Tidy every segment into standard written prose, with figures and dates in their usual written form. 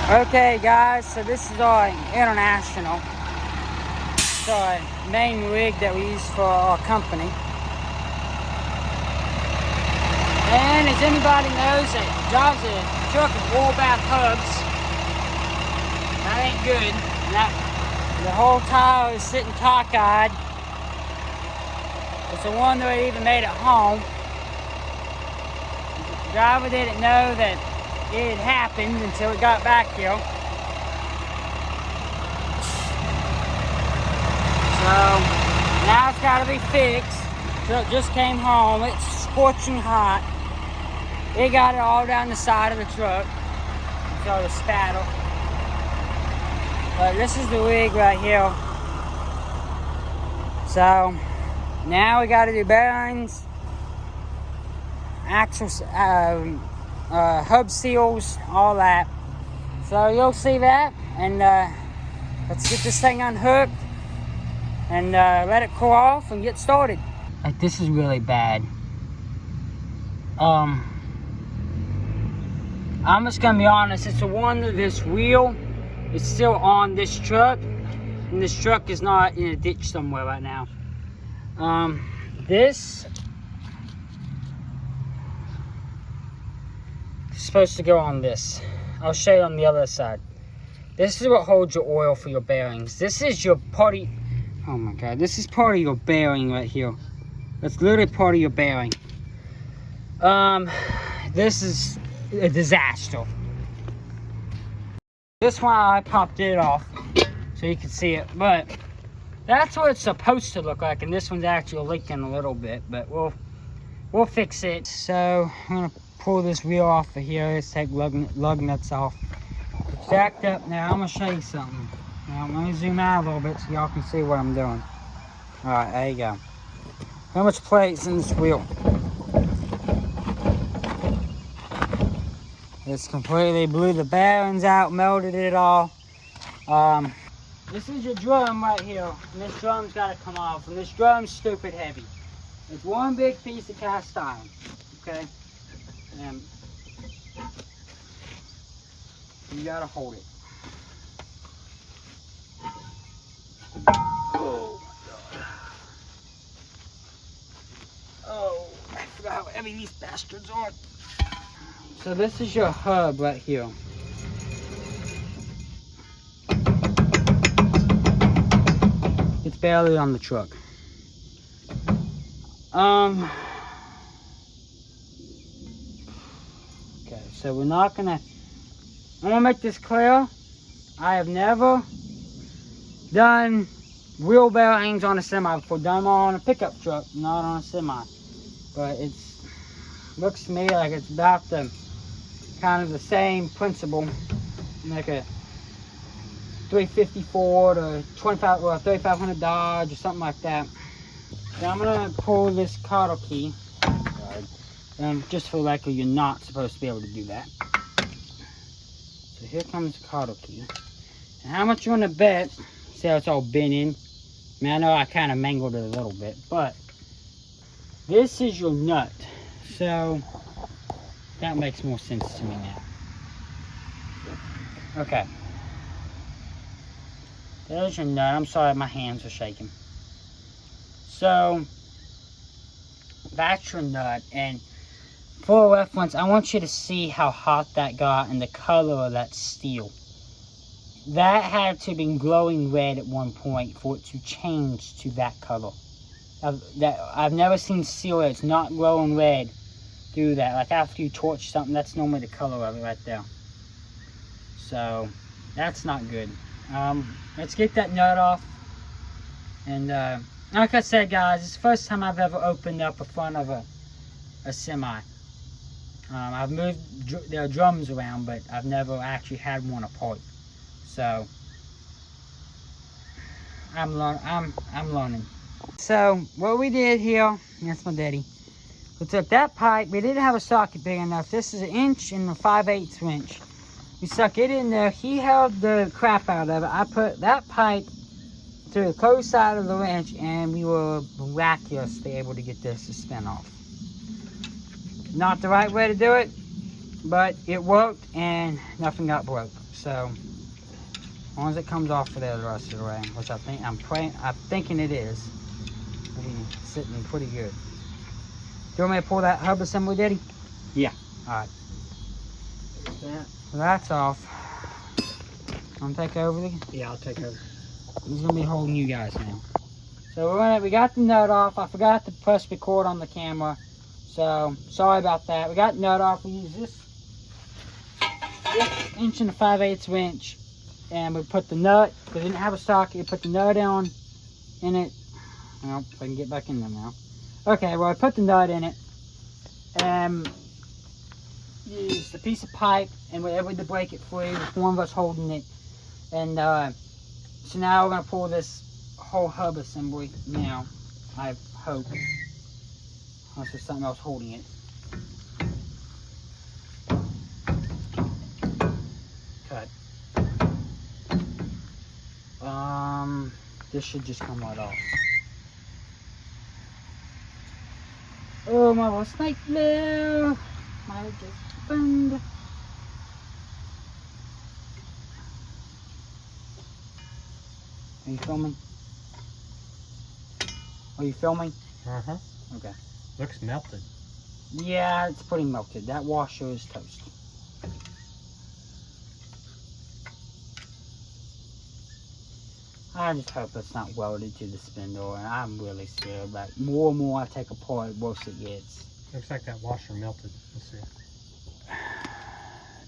Okay guys, so this is our International. It's our main rig that we use for our company. And as anybody knows that drives a truck with wall back hubs, that ain't good. The whole tire is sitting cockeyed. It's a wonder it even made it home. The driver didn't know that it had happened until it got back here. So now it's got to be fixed. Truck just came home. It's scorching hot. They got it all down the side of the truck. So the spatter. But this is the rig right here. So now we got to do bearings, axles, hub seals, all that. So you'll see that, and let's get this thing unhooked and let it cool off and get started. Like, this is really bad. I'm just gonna be honest, it's a wonder this wheel is still on this truck, and this truck is not in a ditch somewhere right now. This is supposed to go on this. I'll show you on the other side. This is what holds your oil for your bearings. This is your party. Oh my god, this is part of your bearing right here. That's literally part of your bearing. This is a disaster. This one I popped it off so you can see it, but that's what it's supposed to look like, and this one's actually leaking a little bit, but we'll fix it. So I'm gonna pull this wheel off of here. Let's take lug nuts off. It's jacked up now. I'm gonna show you something. Now let me zoom out a little bit so y'all can see what I'm doing. All right, there you go. How much plate's in this wheel? It's completely blew the bearings out, melted it all. This is your drum right here, and this drum's got to come off, and this drum's stupid heavy. It's one big piece of cast iron, okay? And you got to hold it. Oh my god. Oh, I forgot how heavy these bastards are. So this is your hub right here. It's barely on the truck. Okay, so we're not gonna, I'm gonna make this clear. I have never done wheel bearings on a semi before. Done them on a pickup truck, not on a semi. But it's, looks to me like it's about the kind of the same principle, like a 350 Ford or 25 or 3500 Dodge or something like that. Now I'm gonna pull this cotter key, just for the record, you're not supposed to be able to do that. So here comes the cotter key. And how much you wanna bet? See how it's all bent in? I mean, I know I kind of mangled it a little bit, but this is your nut. So that makes more sense to me now. Okay. There's your nut. I'm sorry, my hands are shaking. So that's your nut, and for reference, I want you to see how hot that got and the color of that steel. That had to have been glowing red at one point for it to change to that color. I've never seen steel that's not glowing red do that. Like after you torch something, that's normally the color of it right there. So that's not good. Let's get that nut off. And like I said, guys, it's the first time I've ever opened up a front of a semi. I've moved their drums around, but I've never actually had one apart. So I'm learning. So what we did here, that's my daddy. We took that pipe. We didn't have a socket big enough. This is 1 inch and a 5/8 inch. We stuck it in there. He held the crap out of it. I put that pipe to the closed side of the wrench, and we were miraculously able to get this to spin off. Not the right way to do it, but it worked and nothing got broke. So as long as it comes off of there the rest of the way, which I'm thinking it is, it'll be sitting pretty good. Do you want me to pull that hub assembly, Daddy? Yeah. Alright. So that's off. Want to take over? Yeah, I'll take over. He's gonna be holding you guys now. So we got the nut off. I forgot to press record on the camera, so sorry about that. We got the nut off. We use this 1 5/8 inch, and we put the nut. We didn't have a socket. We put the nut on in it. Well, if I can get back in there now. Okay, well I put the nut in it, and used a piece of pipe, and we were able to break it free with one of us holding it. And so now we're gonna pull this whole hub assembly now, I hope, unless there's something else holding it. Cut. This should just come right off. Oh, my little snake there might have just burned. Are you filming? Are you filming? Uh-huh. Okay. Looks melted. Yeah, it's pretty melted. That washer is toast. I just hope it's not welded to the spindle, and I'm really scared. But more and more I take apart, worse it gets. Looks like that washer melted. Let's see.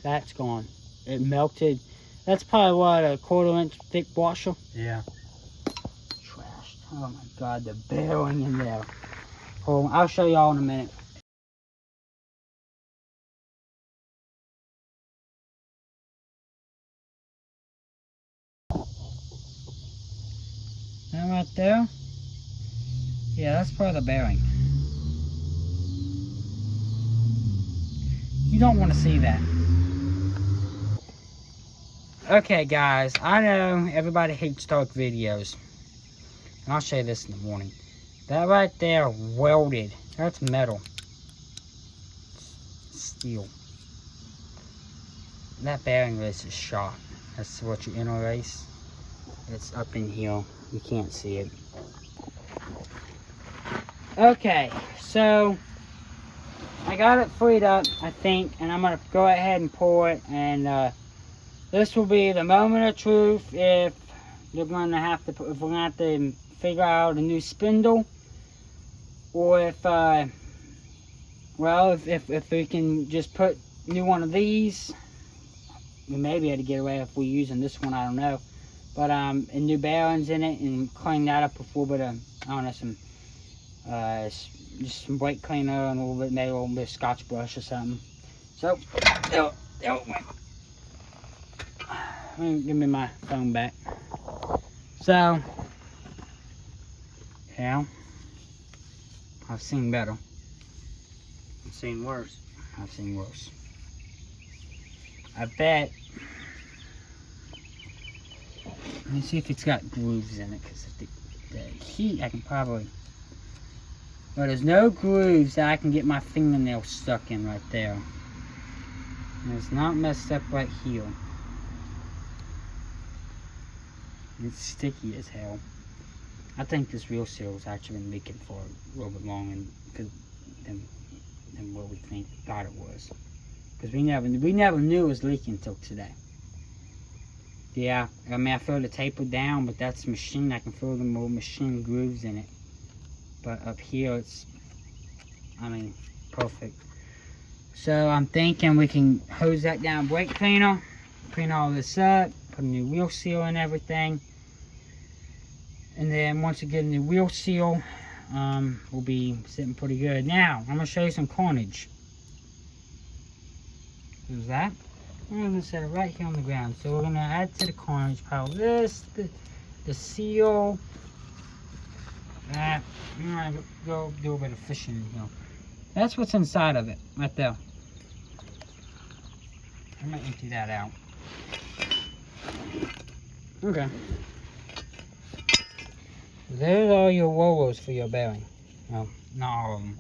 That's gone. It melted. That's probably what, a 1/4 inch thick washer? Yeah. Trashed. Oh my god, the bearing in there. Hold on, I'll show y'all in a minute. That right there? Yeah, that's part of the bearing. You don't want to see that. Okay guys, I know everybody hates dark videos, and I'll show you this in the morning. That right there, welded, that's metal. Steel. That bearing race is shot. That's what you interlace. It's up in here, you can't see it. Okay, so I got it freed up, I think, and I'm gonna go ahead and pour it, and this will be the moment of truth if we're gonna have to figure out a new spindle, or if if we can just put new one of these. We may be able to get away if we're using this one, I don't know, but and new bearings in it, and clean that up with a little bit of, I don't know, some just some brake cleaner and maybe a little bit of Scotch brush or something. So give me my phone back. So, yeah, I've seen better. I've seen worse. I've seen worse. I bet. Let me see if it's got grooves in it, because the heat, I can probably. But there's no grooves that I can get my fingernail stuck in right there. And it's not messed up right here. It's sticky as hell. I think this real seal has actually been leaking for a little bit longer than what we thought it was. Because we never knew it was leaking until today. Yeah, I mean I feel the taper down, but that's machine. I can feel the more machine grooves in it. But up here it's, I mean, perfect. So I'm thinking we can hose that down, brake cleaner, clean all this up, put a new wheel seal and everything. And then once we get a new wheel seal, we'll be sitting pretty good. Now, I'm going to show you some carnage. Who's that? I'm going to set it right here on the ground. So we're going to add to the carnage pile this, the seal. That. I'm going to go do a bit of fishing here. That's what's inside of it, right there. I'm going to empty that out. Okay. There's all your rollos for your bearing. Well, not all of them.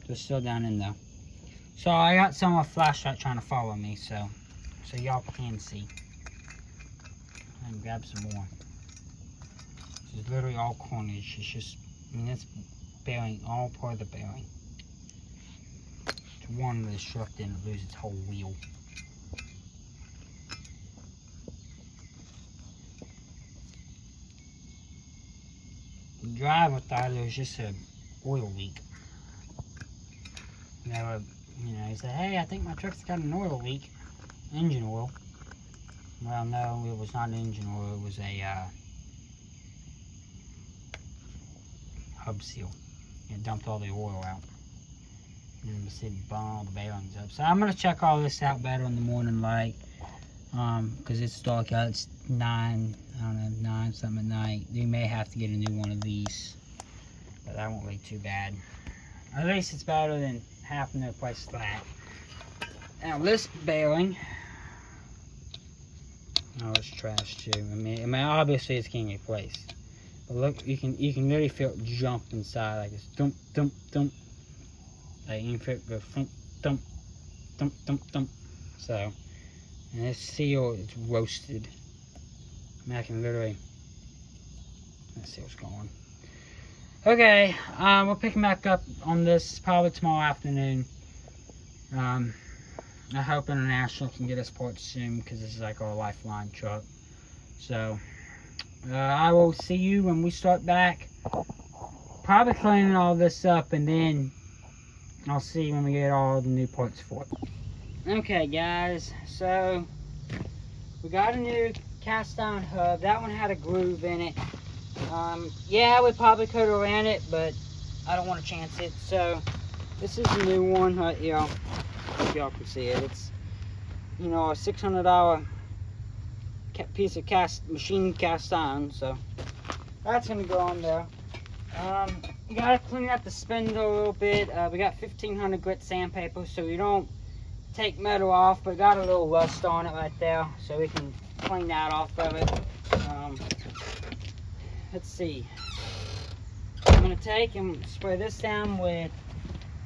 They're still down in there. So I got someone flashlight trying to follow me, so so y'all can see. And grab some more. This is literally all cornage. It's just, this bearing, all part of the bearing. It's one of the truck didn't lose its whole wheel. The driver thought it was just a oil leak. He said, hey, I think my truck's got an oil leak. Engine oil. Well, no, it was not engine oil. It was a hub seal. It dumped all the oil out. And the city burned all the bearings up. So I'm going to check all this out better in the morning light. Because it's dark out. It's 9 something at night. You may have to get a new one of these. But that won't be too bad. At least it's better than having to replace that. Now this bearing, oh, it's trash too. I mean obviously it's getting replaced. But look, you can literally feel it jump inside, like it's dump, dump, dump. Like you can feel it go thump, dump, dump, dump, dump. So, and this seal is roasted. I mean, I can literally, let's see what's going on. Okay, we'll pick back up on this probably tomorrow afternoon. I hope International can get us parts soon because this is like our lifeline truck. So, I will see you when we start back. Probably cleaning all this up and then I'll see you when we get all the new parts for it. Okay guys, so we got a new cast iron hub. That one had a groove in it. Yeah, we probably could have ran it, but I don't want to chance it. So this is the new one right here. If y'all can see it, it's, you know, a $600 piece of machine cast iron. So that's gonna go on there. We gotta clean out the spindle a little bit. We got 1500 grit sandpaper, so we don't take metal off, but got a little rust on it right there, so we can clean that off of it. Let's see. I'm gonna take and spray this down with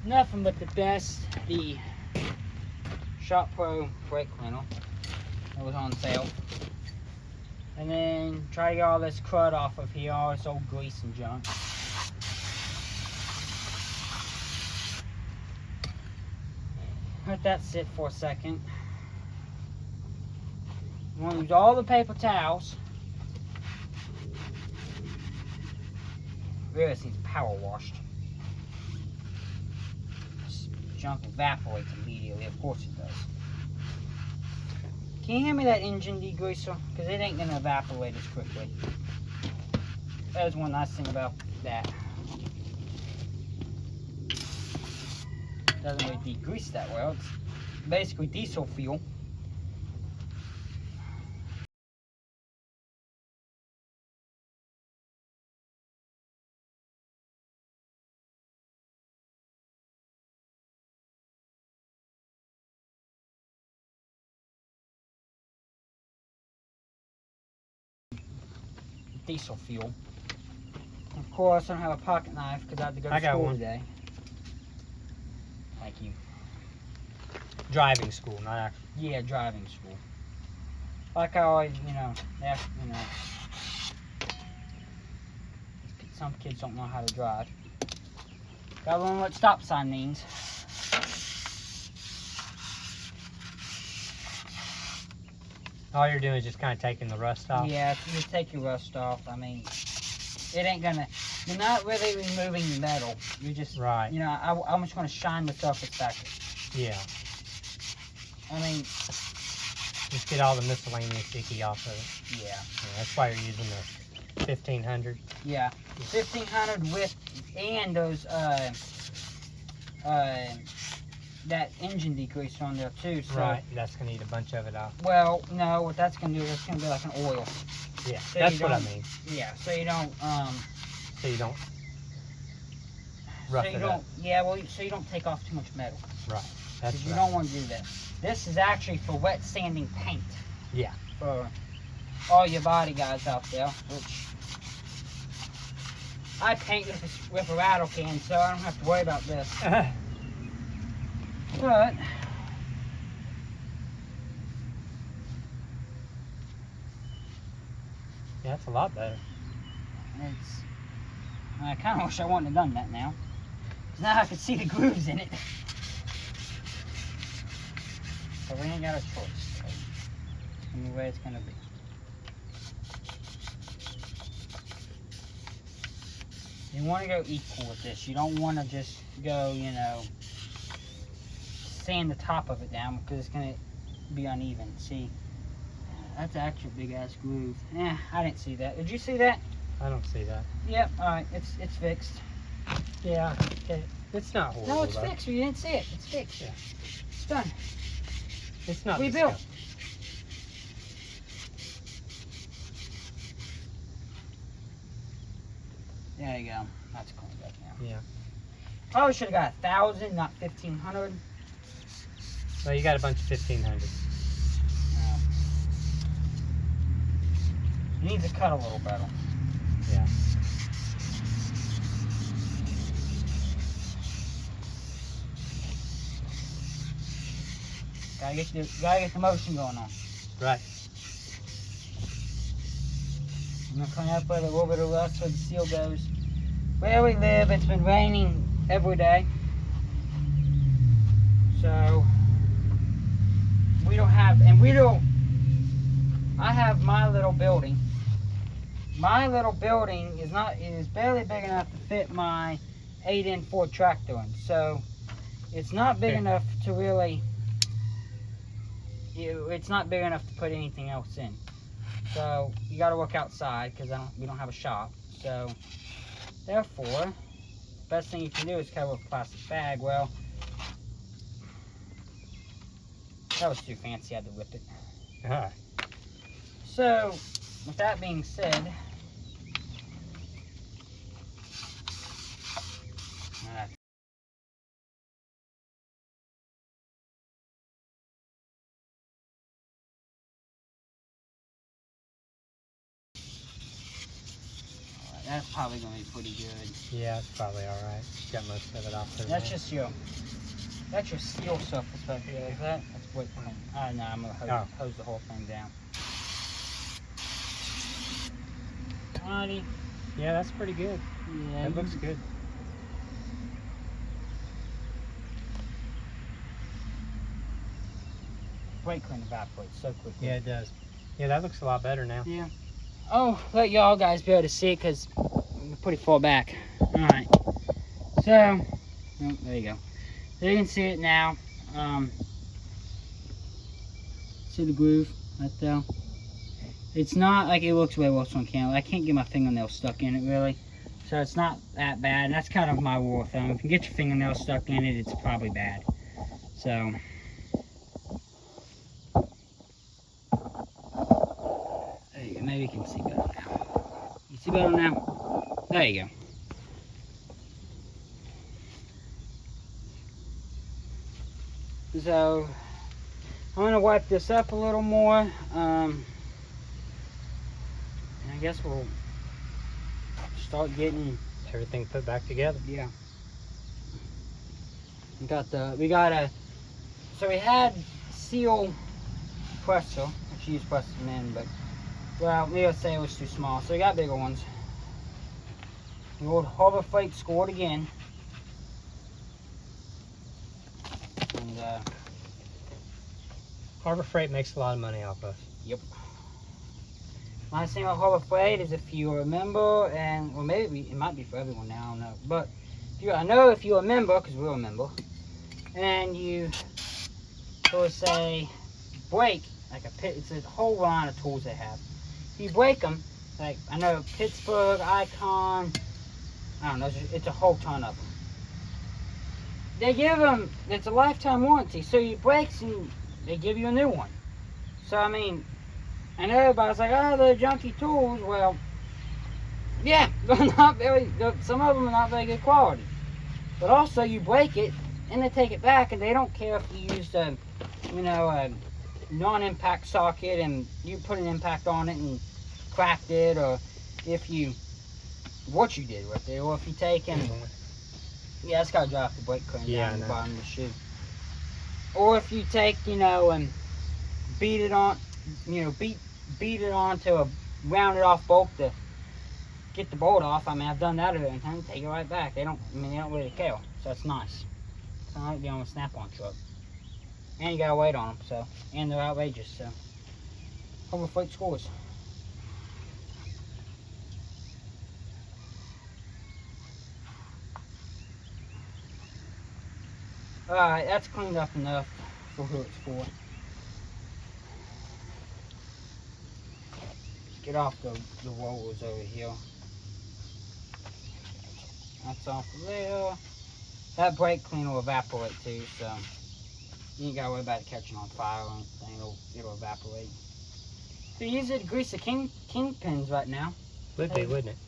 nothing but the Shop Pro brake cleaner that was on sale, and then try to get all this crud off of here, all this old grease and junk. Let that sit for a second. I'm gonna use all the paper towels. Really, this needs power washed. This junk evaporates immediately. Of course it does. Can you hand me that engine degreaser? Because it ain't gonna evaporate as quickly. That is one nice thing about that. Doesn't really degrease that well. It's basically diesel fuel. Diesel fuel. Of course, I don't have a pocket knife because I had to go to school today. Thank you. Driving school, not actually. Yeah, driving school. Like I always, some kids don't know how to drive. Gotta learn what stop sign means. All you're doing is just kind of taking the rust off? Yeah, just take your rust off. I mean, it ain't gonna, you're not really removing the metal. You're just, right. You know, I'm just gonna shine the surface back. Yeah. I mean, just get all the miscellaneous sticky off of it. Yeah. That's why you're using the 1500. Yeah, 1500 with, and those, that engine degreaser on there too. So, right, that's going to eat a bunch of it off. Well, no, what that's going to do is it's going to be like an oil. Yeah, so that's what I mean. Yeah, so you don't, so you don't rough it up. Yeah, well, so you don't take off too much metal. Right, that's right. You don't want to do that. This is actually for wet sanding paint. Yeah. For all your body guys out there, which I paint with a rattle can, so I don't have to worry about this. But Yeah, that's a lot better. I kind of wish I wouldn't have done that now. 'Cause now I can see the grooves in it. But we ain't got a choice. So it's gonna be the way it's gonna be. You want to go equal with this. You don't want to just go, you know, sand the top of it down because it's going to be uneven. See, that's actually a big ass groove. I didn't see that. Did you see that? I don't see that. Yep. All right. It's fixed. Yeah. It's not horrible. No, it's though. fixed. You didn't see it. It's fixed. Yeah. It's done. It's not Rebuilt. disgusting. There you go. That's cleaned up now. Yeah. Probably should have got 1,000, not 1,500. Well, you got a bunch of 1500. It needs to cut a little better. Yeah. Gotta get the motion going on. Right. I'm gonna clean up with a little bit of rust where the seal goes. Where we live, it's been raining every day. So I have my little building. My little building is barely big enough to fit my 8-in Ford tractor in. So it's not big enough to really, it's not big enough to put anything else in. So you got to work outside because we don't have a shop. So therefore, best thing you can do is cover with a plastic bag. Well, that was too fancy. I had to whip it. Ah. So with that being said, that's probably going to be pretty good. Yeah, it's probably all right. Got most of it off there. That's just your steel surface right there. Is that? That's what. No, I'm gonna hose the whole thing down. Alrighty. Yeah, that's pretty good. Yeah. That looks good. Brake clean evaporates so quickly. Yeah, it does. Yeah, that looks a lot better now. Yeah. Oh, let y'all guys be able to see it because we're pretty far back. Alright. So, oh, there you go. So you can see it now. See the groove right there? It's not like it looks way worse on camera. I can't get my fingernail stuck in it really. So it's not that bad. And that's kind of my rule of thumb. If you get your fingernail stuck in it, it's probably bad. So. There you go. Maybe you can see better now. You see better now? There you go. So I'm gonna wipe this up a little more. And I guess we'll start getting Everything put back together. Yeah. So we had seal presser, which used press them in, but well, we would say it was too small. So we got bigger ones. The old Harbor Freight scored again. And Harbor Freight makes a lot of money off us. yep. My thing about Harbor Freight is if you remember, and well, maybe it might be for everyone now, I don't know. But I know if you remember, because we'll remember, and you sort of say break like a pit. It's a whole line of tools they have. If you break them, like I know Pittsburgh, Icon, I don't know, it's a whole ton of them. They give them, it's a lifetime warranty, so you breaks and they give you a new one. So I mean, and everybody's like, oh, they're junky tools. Well, yeah, they're not very, some of them are not very good quality. But also you break it and they take it back and they don't care if you used a, you know, a non-impact socket and you put an impact on it and cracked it, or if you, what you did with it, or if you take and, yeah, it's got to drop the brake clean down the bottom of the shoe. Or if you take, you know, and beat it on, you know, beat it onto a round it off bolt to get the bolt off. I mean, I've done that every time. Take it right back. They don't really care. So it's nice. It's not like being on a Snap-on truck. And you gotta wait on them. So, and they're outrageous. So, Harbor Freight scores. Alright, that's cleaned up enough for who it's for. Get off the rollers over here. That's off of there. That brake cleaner will evaporate too, so you ain't gotta worry about it catching on fire or anything. It'll evaporate. So use it to grease the kingpins right now. Would be, wouldn't it?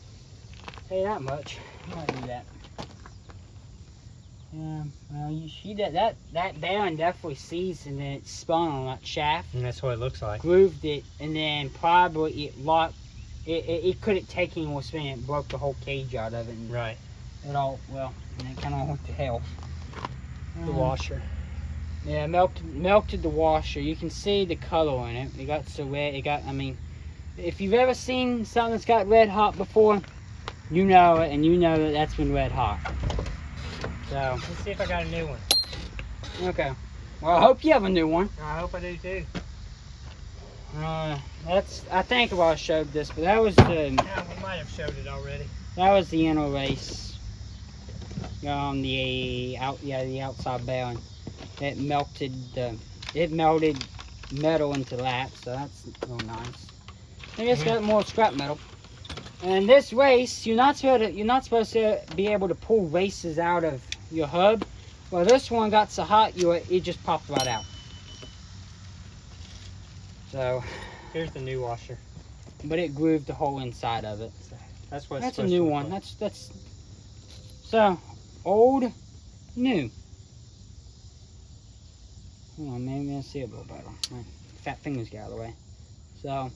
Hey, that much. I might do that. Yeah, well, you see that bearing definitely seized and then it spun on that shaft. And that's what it looks like. Grooved it, and then probably it locked. It couldn't take any more spin. It broke the whole cage out of it. And right. It all, well, and it kind of went to hell. The washer. Yeah, melted the washer. You can see the color in it. It got so red. I mean, if you've ever seen something that's got red hot before, you know it, and you know that that's been red hot. So Let's see if I got a new one. Okay. Well, I hope you have a new one. I hope I do too. I think I showed this, but that was the. Yeah, we might have showed it already. That was the inner race. The outside bearing. It melted metal into that, so that's real nice. I just got more scrap metal. And this race, you're not supposed to be able to pull races out of your hub. Well, this one got so hot, it just popped right out. So here's the new washer. But it grooved the whole inside of it. That's what. That's a new one. That's so old, new. Hold on, maybe I'll see a little better. My fat fingers get out of the way. So.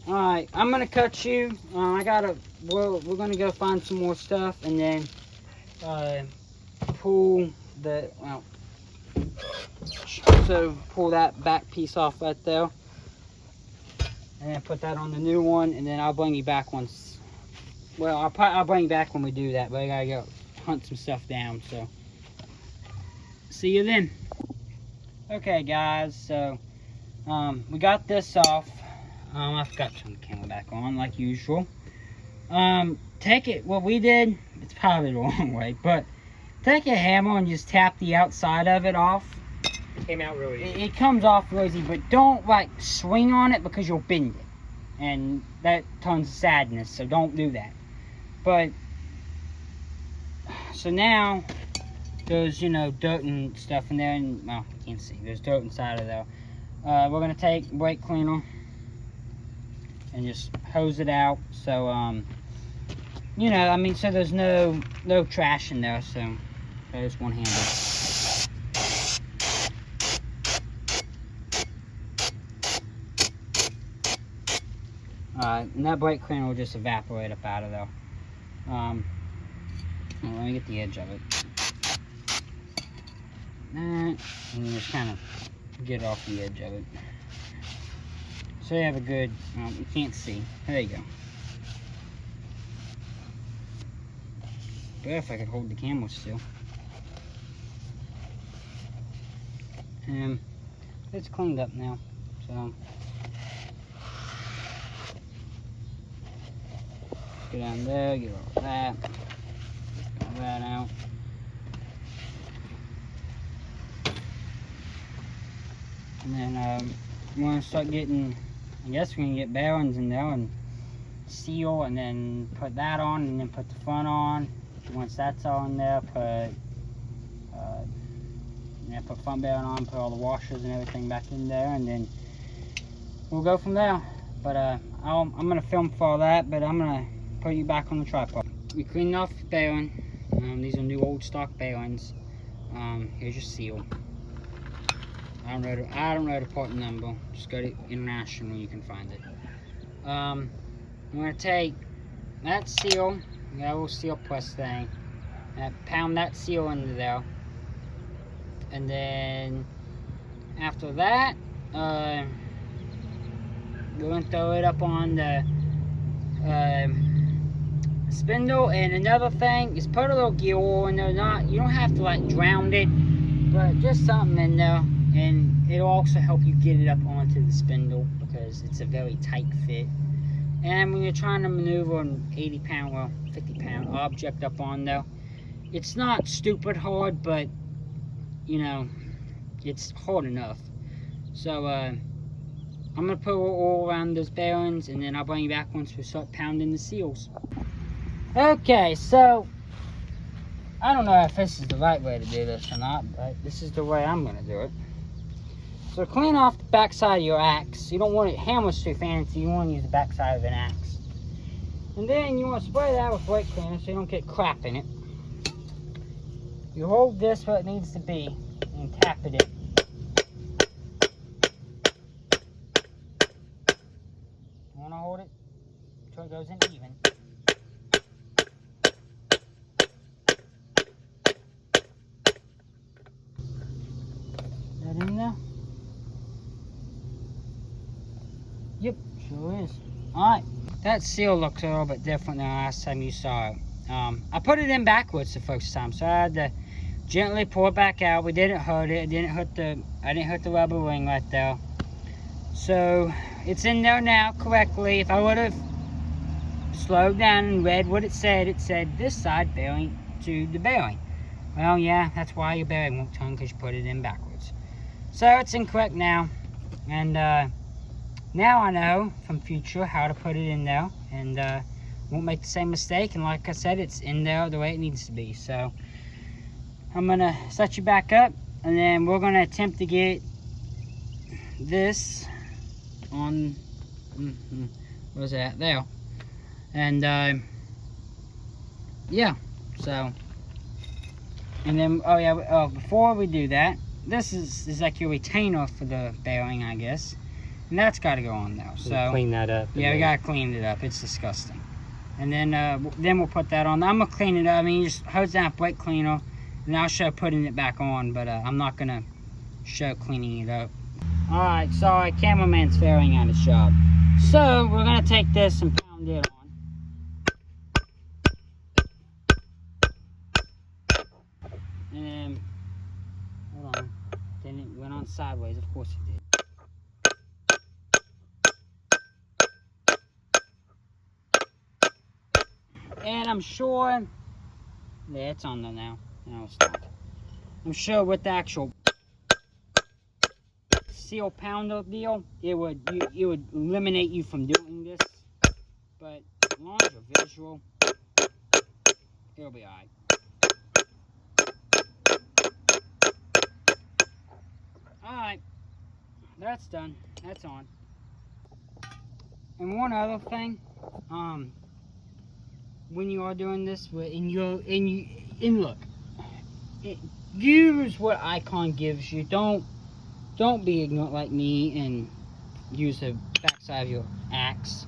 Alright, I'm gonna cut you. We're gonna go find some more stuff and then pull that back piece off right there. And then put that on the new one, and then I'll bring you back once. Well, I'll bring you back when we do that, but I gotta go hunt some stuff down, so. See you then. Okay guys, so we got this off. I forgot to turn the camera back on like usual. Take it, what we did, it's probably the wrong way, but take a hammer and just tap the outside of it off. It came out really easy. It comes off real easy, but don't like swing on it because you'll bend it. And that turns to sadness, so don't do that. But, so now, there's, dirt and stuff in there, and, well, you can't see, there's dirt inside of there. We're going to take brake cleaner and just hose it out, so, so there's no trash in there, so there's one handle. And that brake cleaner will just evaporate up out of there. Well, let me get the edge of it. And just kind of get off the edge of it. So you have a good, you can't see. There you go. Better if I could hold the camera still. And it's cleaned up now, so. Go down there, get all that. Get that out. And then we're going to start getting, I guess we're going to get bearings in there and seal, and then put that on, and then put the front on. Once that's all in there, put front bearing on, put all the washers and everything back in there, and then we'll go from there. But I'm going to film for all that, but I'm going to put you back on the tripod. We cleaned off the bearing. These are new old stock bearings. Here's your seal. I don't know the part number. Just go to International, you can find it. I'm gonna take that seal, that little seal press thing, and pound that seal into there. And then after that, We're gonna throw it up on the spindle. And another thing is put a little gear oil in there. You don't have to like drown it, but just something in there, and it'll also help you get it up onto the spindle because it's a very tight fit. And when you're trying to maneuver an 80-pound, well, 50-pound object up on there, it's not stupid hard, but you know, it's hard enough. So I'm gonna put all around those bearings, and then I'll bring you back once we start pounding the seals. Okay, so I don't know if this is the right way to do this or not, but this is the way I'm gonna do it. So clean off the back side of your axe. You don't want it hammered too fancy, you want to use the back side of an axe. And then you want to spray that with brake cleaner so you don't get crap in it. You hold this where it needs to be and tap it in. You want to hold it until it goes in even. That in there? Yep, sure is. Alright, that seal looks a little bit different than last time you saw it. I put it in backwards the first time, so I had to gently pull it back out. We didn't hurt it. I didn't hurt the rubber ring right there. So it's in there now correctly. If I would have slowed down and read what it said this side bearing to the bearing. Well, yeah, that's why your bearing won't turn, because you put it in backwards. So it's incorrect now, and now I know from future how to put it in there, and won't make the same mistake. And like I said, it's in there the way it needs to be. So I'm gonna set you back up, and then we're gonna attempt to get this on. Where's that? There. And yeah. So. And then, oh yeah, before we do that, this is like your retainer for the bearing, I guess. And that's got to go on there. So clean that up. Yeah, we got to clean it up. It's disgusting. And then we'll put that on. I'm going to clean it up. I mean, you just hose down brake cleaner, and I'll show putting it back on, but I'm not going to show cleaning it up. Alright, sorry, cameraman's failing at his job. So, we're going to take this and pound it on. And hold on, then it went on sideways, of course it did. And I'm sure, yeah, it's on there now. No, it's not. I'm sure with the actual seal pounder deal, it would eliminate you from doing this. But as long as you're visual, it'll be alright. Alright, that's done. That's on. And one other thing, when you are doing this, and look, use what Icon gives you. Don't be ignorant like me and use the backside of your axe.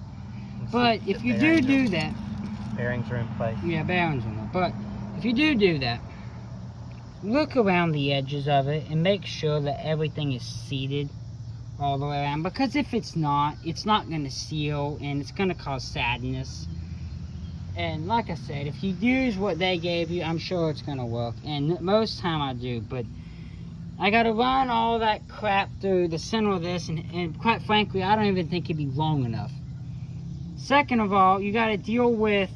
But if you do that, bearings are in place. Yeah, bearings are in there. But if you do that, look around the edges of it and make sure that everything is seated all the way around. Because if it's not going to seal, and it's going to cause sadness. And like I said, if you use what they gave you, I'm sure it's going to work. And most time I do, but I got to run all that crap through the center of this, and quite frankly, I don't even think it'd be long enough. Second of all, you got to deal with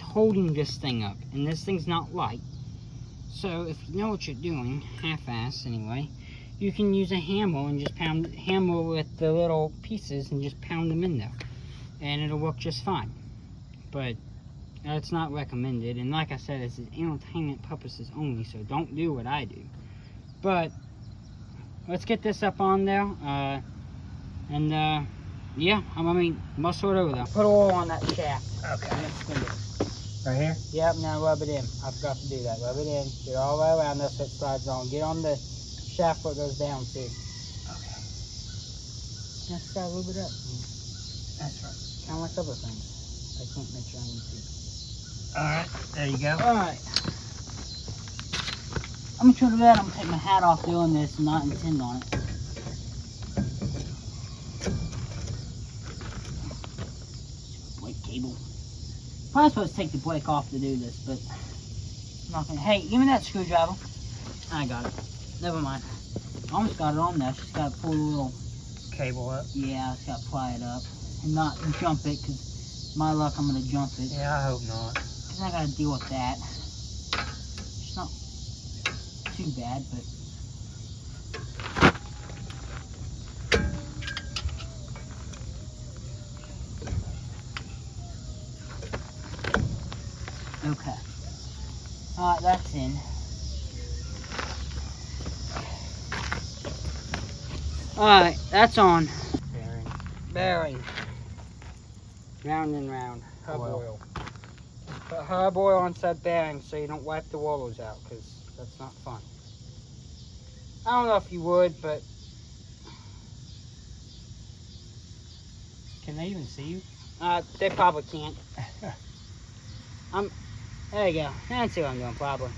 holding this thing up, and this thing's not light. So if you know what you're doing, half-assed anyway, you can use a hammer and just hammer with the little pieces and just pound them in there, and it'll work just fine. But it's not recommended, and like I said, it's entertainment purposes only, so don't do what I do. But let's get this up on there, yeah, I mean, muscle it over there. Put oil on that shaft. Okay. Right here? Yep, now rub it in. I forgot to do that. Rub it in. Get all the way around there so it slides on. Get on the shaft where it goes down too. Okay. Just gotta lube it up. That's right. Kind of like other things. I can't mention on YouTube. Alright, there you go. Alright. I'm gonna try to do that. I'm gonna take my hat off doing this and not intend on it. cable. Probably supposed to take the brake off to do this, but I'm not gonna. Hey, give me that screwdriver. I got it. Never mind. Almost got it on there. Just gotta pull a little Cable up. Yeah, I just gotta pry it up and not jump it, because my luck, I'm gonna jump it. Yeah, I hope not. Because I gotta deal with that. It's not too bad, but. Okay. Alright, that's in. Alright, that's on. Bearing. Bearing. Round and round. Hub Oil. oil. Put hub oil on said bearing so you don't wipe the wallows out, because that's not fun. I don't know if you would, but Can they even see you? they probably can't. There you go. I can see what I'm doing, probably.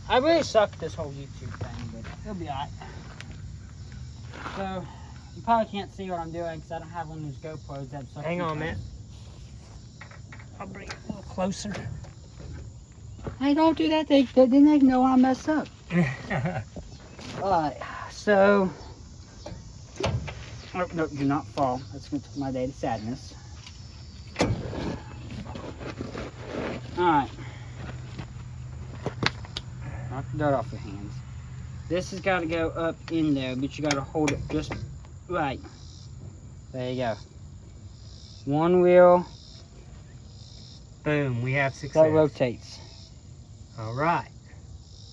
I really suck at this whole YouTube thing, but it'll be alright. So, you probably can't see what I'm doing because I don't have one of those GoPros that suck. Hang on a minute. I'll bring it a little closer. Hey, don't do that. They didn't know when I messed up. Alright, so. Oh, no, do not fall. That's going to take my day to sadness. Alright. Knock the dirt off your hands. This has got to go up in there, but you got to hold it just right. There you go. One wheel. Boom, we have success. That rotates. All right.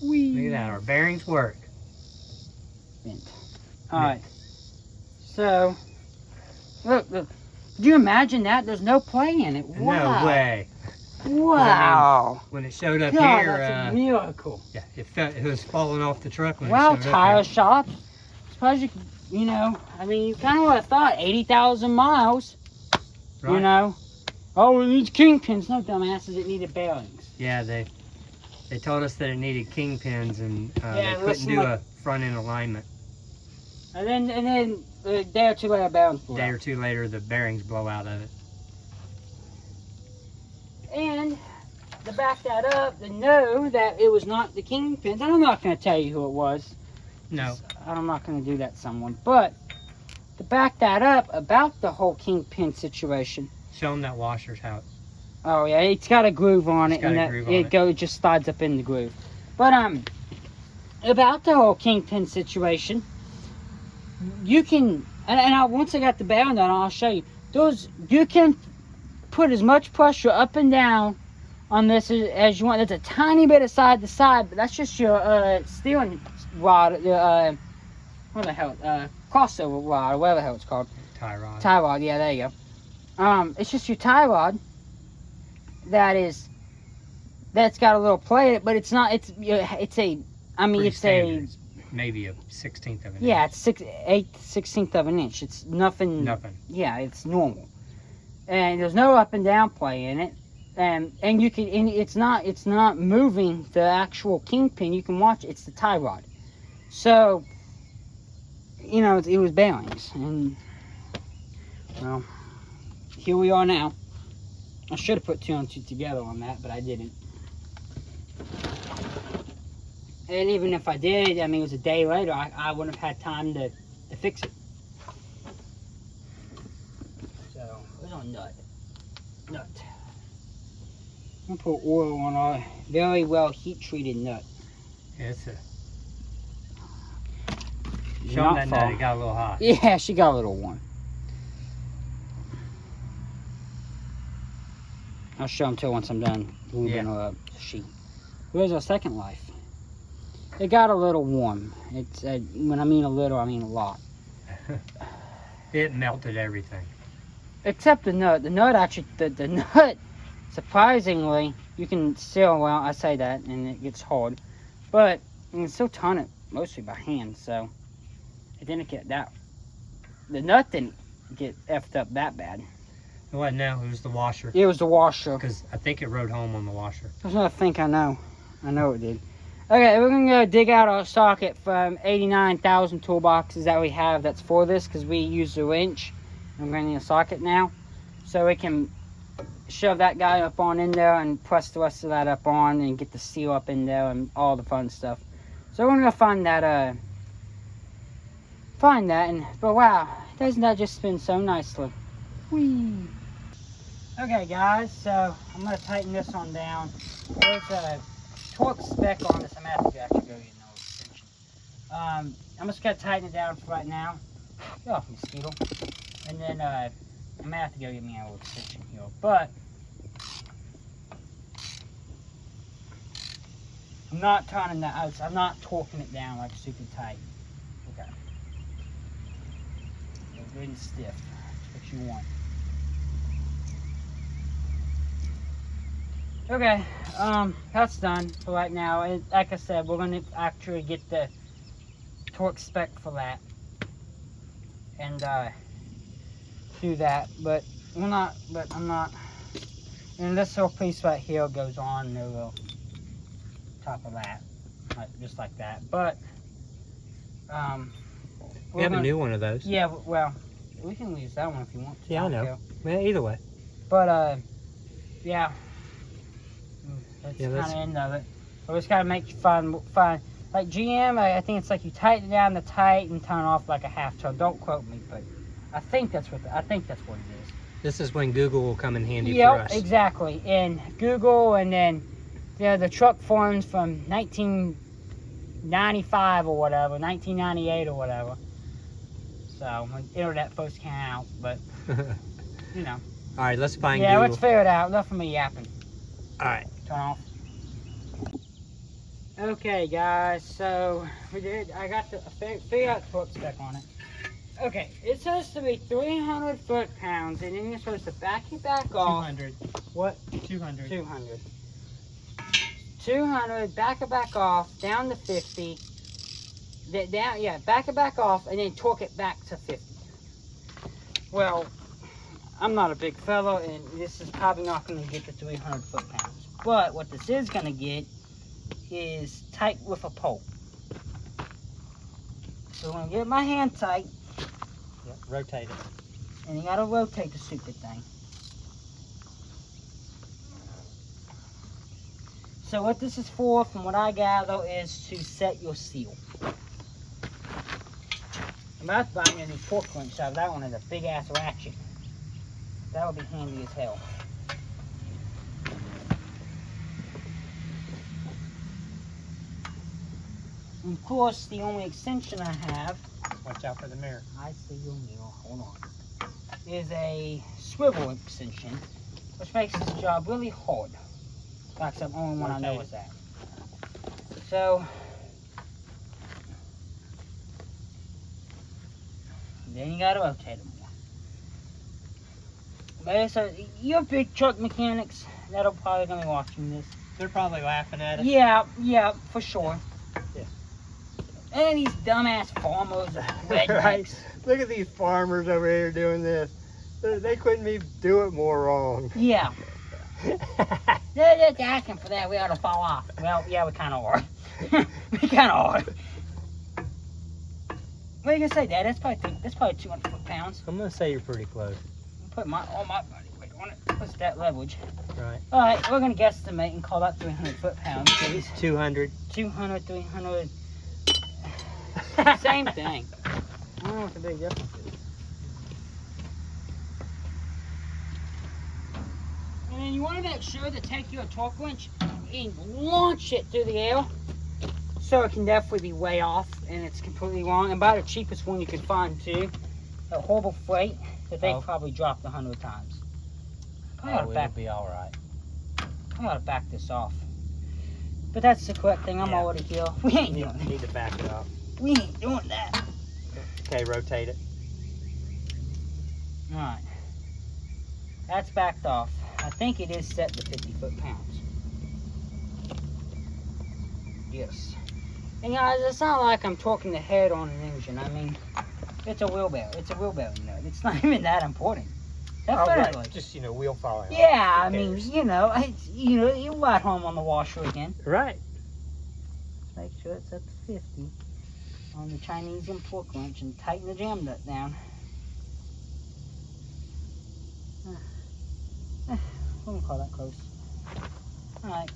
Whee. Look at that, our bearings work. Bent. Alright. So, look. Did you imagine that? There's no play in it. Wow. No way. Wow. When it showed up God, here, that's a miracle. yeah, it was falling off the truck when Wow, it showed tire up shop. Suppose you know, I mean, you kind of would have thought 80,000 miles. here. Right. You know. Oh, it needs kingpins. No, dumbasses, it needed bearings. Yeah, they told us that it needed kingpins and Yeah, they couldn't listen, do like- a front end alignment. And then a day or two later, bearings blew A day out. or two later, the bearings blow out of it. And to back that up, to know that it was not the kingpins, and I'm not going to tell you who it was. No. I'm not going to do that to someone. But to back that up about the whole kingpin situation. Show them that washer's how. Oh yeah, it's got a groove on It's it, got and a that groove on it it. just slides up in the groove. But about the whole kingpin situation, you can, once I got the bearing on, I'll show you. You can put as much pressure up and down on this as you want. There's a tiny bit of side to side, but that's just your steering rod. What the hell? Crossover rod, or whatever the hell it's called. Tie rod. Tie rod, yeah, there you go. It's just your tie rod that's got a little play in it, but it's not. It's a. I mean, Pretty it's standard. It's maybe a 1/16 of an yeah, inch. it's 1/16 of an inch. It's nothing. Nothing. Yeah, it's normal, and there's no up and down play in it, and you can. And it's not moving the actual kingpin. You can watch. It's the tie rod, so you know it was bearings, and well, here we are now. I should have put 2 and 2 together on that, but I didn't. And even if I did, I mean, it was a day later, I wouldn't have had time to fix it. So, it was on nut. I'm going to put oil on our very well heat-treated nut. Yeah, it's a. Do Show not them that fall. nut. It got a little hot. Yeah, she got a little warm. I'll show them to her once I'm done moving her up. Where's our second life? It got a little warm. It's when I mean a little, I mean a lot. It melted everything. Except the nut. The nut actually, the nut, surprisingly, you can still, well, I say that and it gets hard, but you can still turn it mostly by hand, so it didn't get that. The nut didn't get effed up that bad. What now? It was the washer. It was the washer. Because I think it rode home on the washer. There's another thing I know. I know it did. Okay, we're going to go dig out our socket from 89,000 toolboxes that we have that's for this, because we use the wrench. I'm going to need a socket now. so we can shove that guy up on in there and press the rest of that up on and get the seal up in there and all the fun stuff. So we're gonna find that and but wow, doesn't that just spin so nicely? Whee! Okay guys, so I'm gonna tighten this one down. There's a torque spec on this. I'm gonna have to actually go get an old extension. I'm just gonna tighten it down for right now. Get off, mosquito. And then I'm gonna have to go get me an old extension here. But I'm not turning that out. I'm not torquing it down like super tight. Okay. Good and stiff. That's what you want. Okay, that's done for right now. Like I said, we're gonna actually get the torque spec for that and do that. But I'm not. And this little piece right here goes on the little top of that, just like that. But we have a new one of those. Yeah, well, we can use that one if you want to. Yeah, I know. Well, either way. But yeah. That's Yeah, kind that's- of end of it. So we just gotta make fun. Like GM, I think it's like you tighten it down the tight and turn off like a half turn. Don't quote me, but I think that's what it is. This is when Google will come in handy for Yep, us. exactly. And Google, and then the truck forms from 1995 or whatever, 1998 or whatever. So when internet first came out, but you know. All right, let's find Yeah, Google. let's figure it out. Enough of me yapping. All right. Turn off. Okay, guys, so I got to figure out the torque spec on it. Okay, it says to be 300 foot-pounds, and then you're supposed to back it back off. 200. What? 200. 200. 200, back it back off, down to 50. Back it back off, and then torque it back to 50. Well, I'm not a big fellow, and this is probably not going to get to 300 foot-pounds. But what this is going to get is tight with a pole. So I'm going to get my hand tight, Yep, rotate it. and you got to rotate the stupid thing. So what this is for, from what I gather, is to set your seal. I'm about to buy me a new torque wrench out of that one. Is a big ass ratchet. That would be handy as hell. And of course, the only extension I have, Watch out for the mirror. I see your mirror, hold on, is a swivel extension, which makes this job really hard. That's the only one I know is that. So, then you gotta rotate them more. But so, you're big truck mechanics that'll probably gonna be watching this. They're probably laughing at us. Yeah, for sure. Yeah. And these dumbass farmers, rednecks. Right. Look at these farmers over here doing this. They couldn't even do it more wrong. Yeah. They're just asking for that. We ought to fall off. Well, yeah, we kind of are. We kind of are. What are you gonna say, Dad? That's probably 200 foot-pounds. I'm gonna say you're pretty close. Put all my body weight on it. What's that leverage? Right. All right, we're gonna guesstimate and call that 300 foot-pounds. It's 200. 200, 300. Same thing. I don't know what the big difference is. And then you want to make sure to take your torque wrench and launch it through the air, so it can definitely be way off and it's completely wrong. And buy the cheapest one you can find too. A horrible freight that they probably dropped 100 times. I Oh, it'll be all right. gotta back this off. But that's the correct thing. I'm Yeah. already here. We ain't doing that. Need to back it off. We ain't doing that. Okay, rotate it. Alright. That's backed off. I think it is set to 50 foot-pounds. Yes. And guys, it's not like I'm torquing the head on an engine. I mean, it's a wheelbarrow. It's a wheelbarrow nut. It's not even that important. Definitely. right. Just, wheel falling off. Yeah, Who I mean, cares? you ride home on the washer again. Right. Make sure it's at the 50 on the Chinese torque wrench and tighten the jam nut down. I wouldn't call that close. Alright.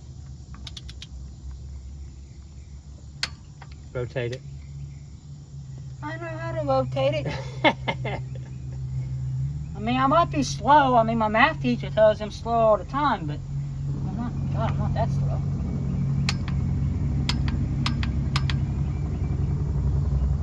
Rotate it. I know how to rotate it. I mean, I might be slow. I mean, my math teacher tells I'm slow all the time, but I'm not that slow.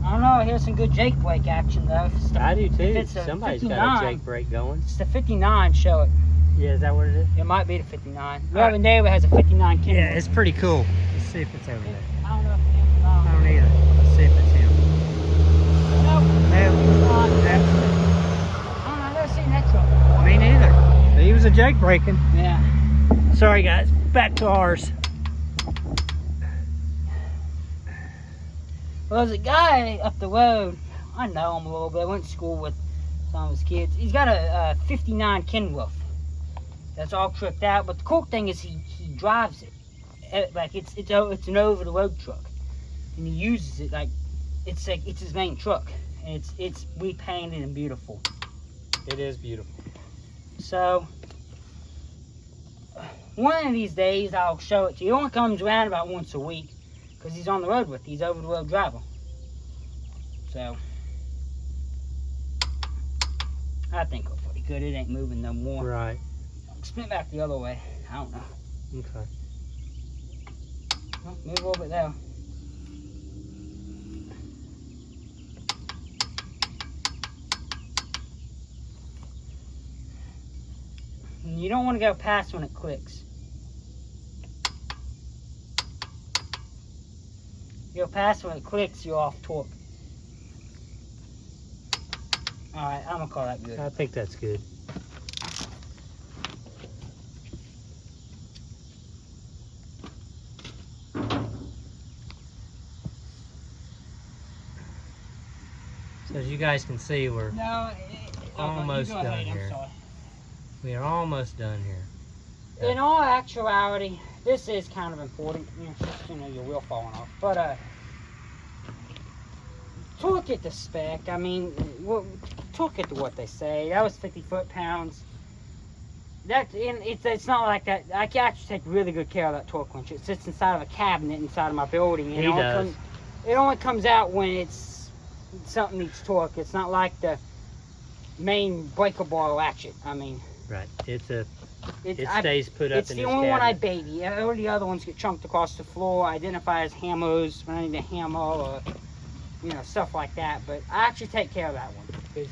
I don't know. Here's some good Jake brake action, though. I do too. it's a Somebody's 59. got a Jake brake going. It's the 59, show it. Yeah, is that what it is? It might be the 59. We have a neighbor has a 59 Kenworth. Yeah, it's pretty cool. Let's see if it's over there. I don't know if it is or not. I don't either. Let's see if it's him. Nope. No, It's not. that's, I don't know. I've never seen that truck before. me neither. He was a Jake braking. Yeah. Sorry guys, back to ours. Well, there's a guy up the road. I know him a little bit. I went to school with some of his kids. He's got a 59 Kenworth. That's all tripped out. But the cool thing is he drives it. Like it's an over the road truck, and he uses it like it's his main truck, and it's repainted and beautiful. It is beautiful. So one of these days I'll show it to you. He only comes around about once a week because he's on the road with it. He's over the road driver. So I think we're pretty good. It ain't moving no more. Right. Spin back the other way. I don't know. Okay. Well, move a little bit there. And you don't want to go past when it clicks. You go past when it clicks, you're off torque. Alright, I'm gonna call that good. I think that's good. So as you guys can see, we're No, almost you go done ahead, I'm here. sorry. We are almost done here. In all actuality, this is kind of important. You know, your wheel falling off. But, torque it to spec. I mean, torque it to what they say. That was 50 foot-pounds. It's not like that. I can actually take really good care of that torque wrench. It sits inside of a cabinet inside of my building. He does. It only comes out when it's something needs torque. It's not like the main breaker bar ratchet. I mean, Right. It I- stays put up it's in the his only one I cabinet. baby. All the other ones get chunked across the floor. I identify as hammers when I need a hammer or, stuff like that. But I actually take care of that one because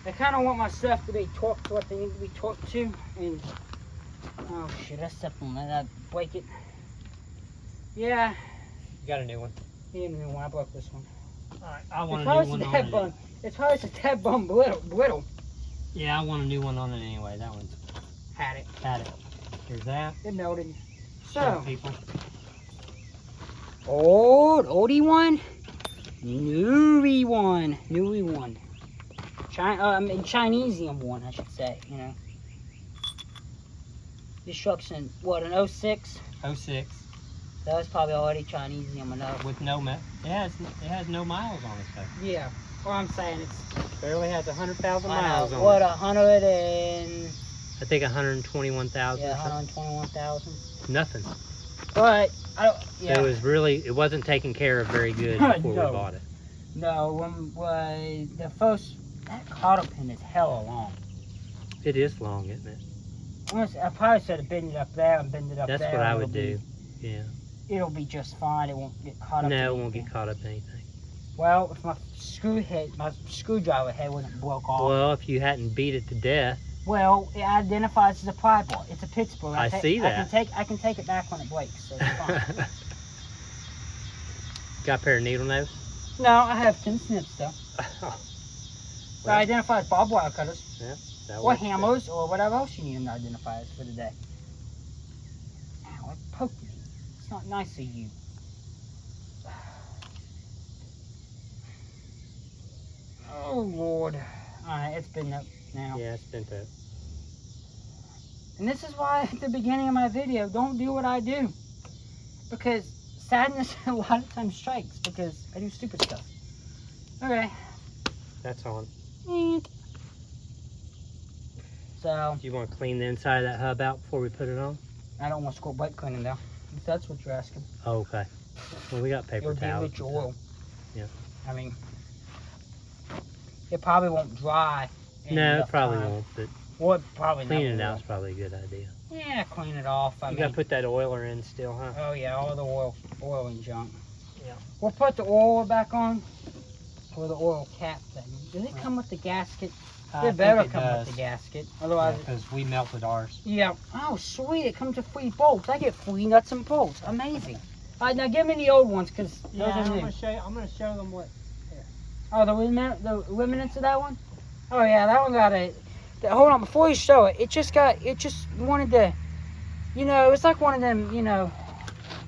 I kind of want my stuff to be torqued to what they need to be torqued to. And oh shit, I stepped on that. I break it. Yeah, You got a new one. you know when I broke this one. Alright, I It's want a probably new one some on head it. bun. It's probably some head bun brittle. Yeah, I want a new one on it anyway. That one's Had it. had it. Here's that. It melted. Show So. people. Oldie one, newy one, Chinesium one, I should say. This truck's in what, an 06? 06 That was probably already Chinesium enough. with no it has no miles on it though. Yeah. Well, I'm saying it's Barely has 100,000 miles on what, it. 100 and I think 121,000. yeah, or something. 121,000. Nothing. But I don't. Yeah. It wasn't taken care of very good before No. we bought it. No, the first that cotter pin is hella long. It is long, isn't it? I probably should have bend it up there and bend it up That's there. what I and would it'll do. Yeah. It'll be just fine. It won't get caught up. No, in it won't anything. get caught up in anything. Well, if my screwdriver head wasn't broke off. Well, if you hadn't beat it to death. Well, it identifies as a pry bar. It's a Pittsburgh. I see that. I can take it back when it breaks. So it's fine. Got a pair of needle nose? No, I have 10 snips though. It identifies barbed wire cutters That or works too. hammers or whatever else you need them to identify as for the day. Ow, I poked me. It's not nice of you. Oh Lord. Alright, it's been up now. Yeah, it's bent up. And this is why at the beginning of my video, don't do what I do. Because sadness a lot of times strikes because I do stupid stuff. Okay. That's on. So So Do you want to clean the inside of that hub out before we put it on? I don't want to squirt brake cleaning though. If that's what you're asking. Oh, okay. Well, we got paper You'll deal towels. with your oil. Yeah. I mean, it probably won't dry. in No, it enough probably time. won't, but Well, it probably cleaning it never out is probably a good idea. will. Yeah, clean it off. I You mean, got to put that oiler in still, huh? oh yeah, all the oil and junk. Yeah. We'll put the oil back on, or the oil cap thing. Does it come with the gasket? It better come with the gasket. Otherwise, Because we melted ours. yeah. Oh, sweet. It comes with free bolts. I get free nuts and bolts. Amazing. All right, now give me the old ones, because those Yeah, are I'm new. gonna show them what. Oh, the remnants of that one? Oh yeah, that one got a. Hold on, before you show it, it just wanted to, it was like one of them,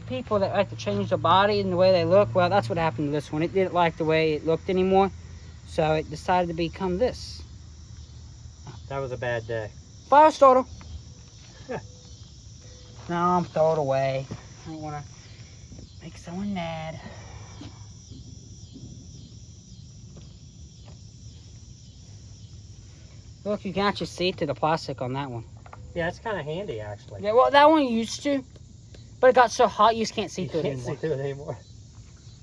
people that like to change their body and the way they look. Well, that's what happened to this one. It didn't like the way it looked anymore, so it decided to become this. That was a bad day. Fire starter. No, I'm throw it away. I don't want to make someone mad. Look, you can actually see through the plastic on that one. Yeah, it's kind of handy, actually. Yeah, well, that one used to, but it got so hot you just can't see You through it can't anymore. see through it anymore.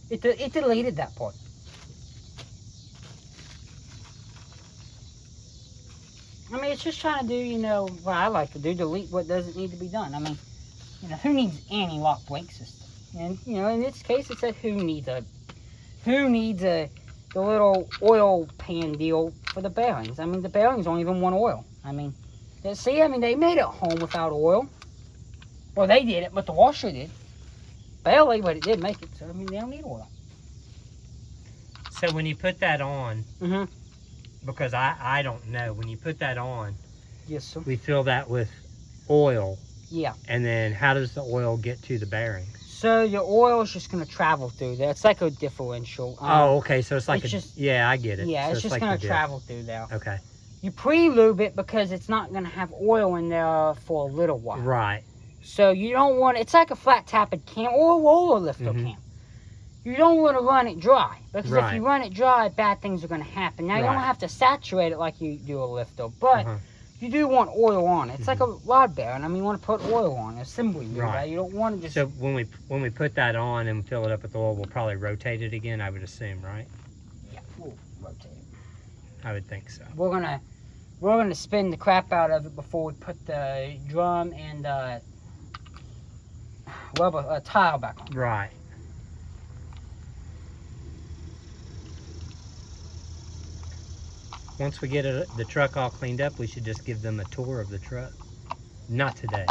It deleted that part. I mean, it's just trying to do, what I like to do, delete what doesn't need to be done. I mean, who needs anti-lock brake system? And, in this case, it said who needs the little oil pan deal for the bearings. I mean, the bearings don't even want oil. I mean, they made it home without oil. Well, they did it, but the washer did. Barely, but it did make it. So, I mean, they don't need oil. So when you put that on, Mm-hmm. because I don't know, when you put that on, Yes, sir. we fill that with oil. Yeah. And then how does the oil get to the bearings? So your oil is just going to travel through there. It's like a differential. Oh, okay. So it's like it's just- yeah, I get it. Yeah, So it's just like going the to diff. travel through there. Okay. You pre-lube it because it's not going to have oil in there for a little while. Right. So you don't want, it's like a flat tapped cam or a roller lifter Mhm. cam. You don't want to run it dry, because if Right. you run it dry, bad things are going to happen. Now, you Right. don't have to saturate it like you do a lifter, but Uh-huh. you do want oil on it. It's like a rod bearing. I mean, you want to put oil on it, assembly move, Right. right? You don't want to just... So when we put that on and fill it up with oil, we'll probably rotate it again, I would assume, right? Yeah, we'll rotate it. I would think so. We're gonna spin the crap out of it before we put the drum and rubber tile back on. Right. Once we get the truck all cleaned up, we should just give them a tour of the truck. Not today.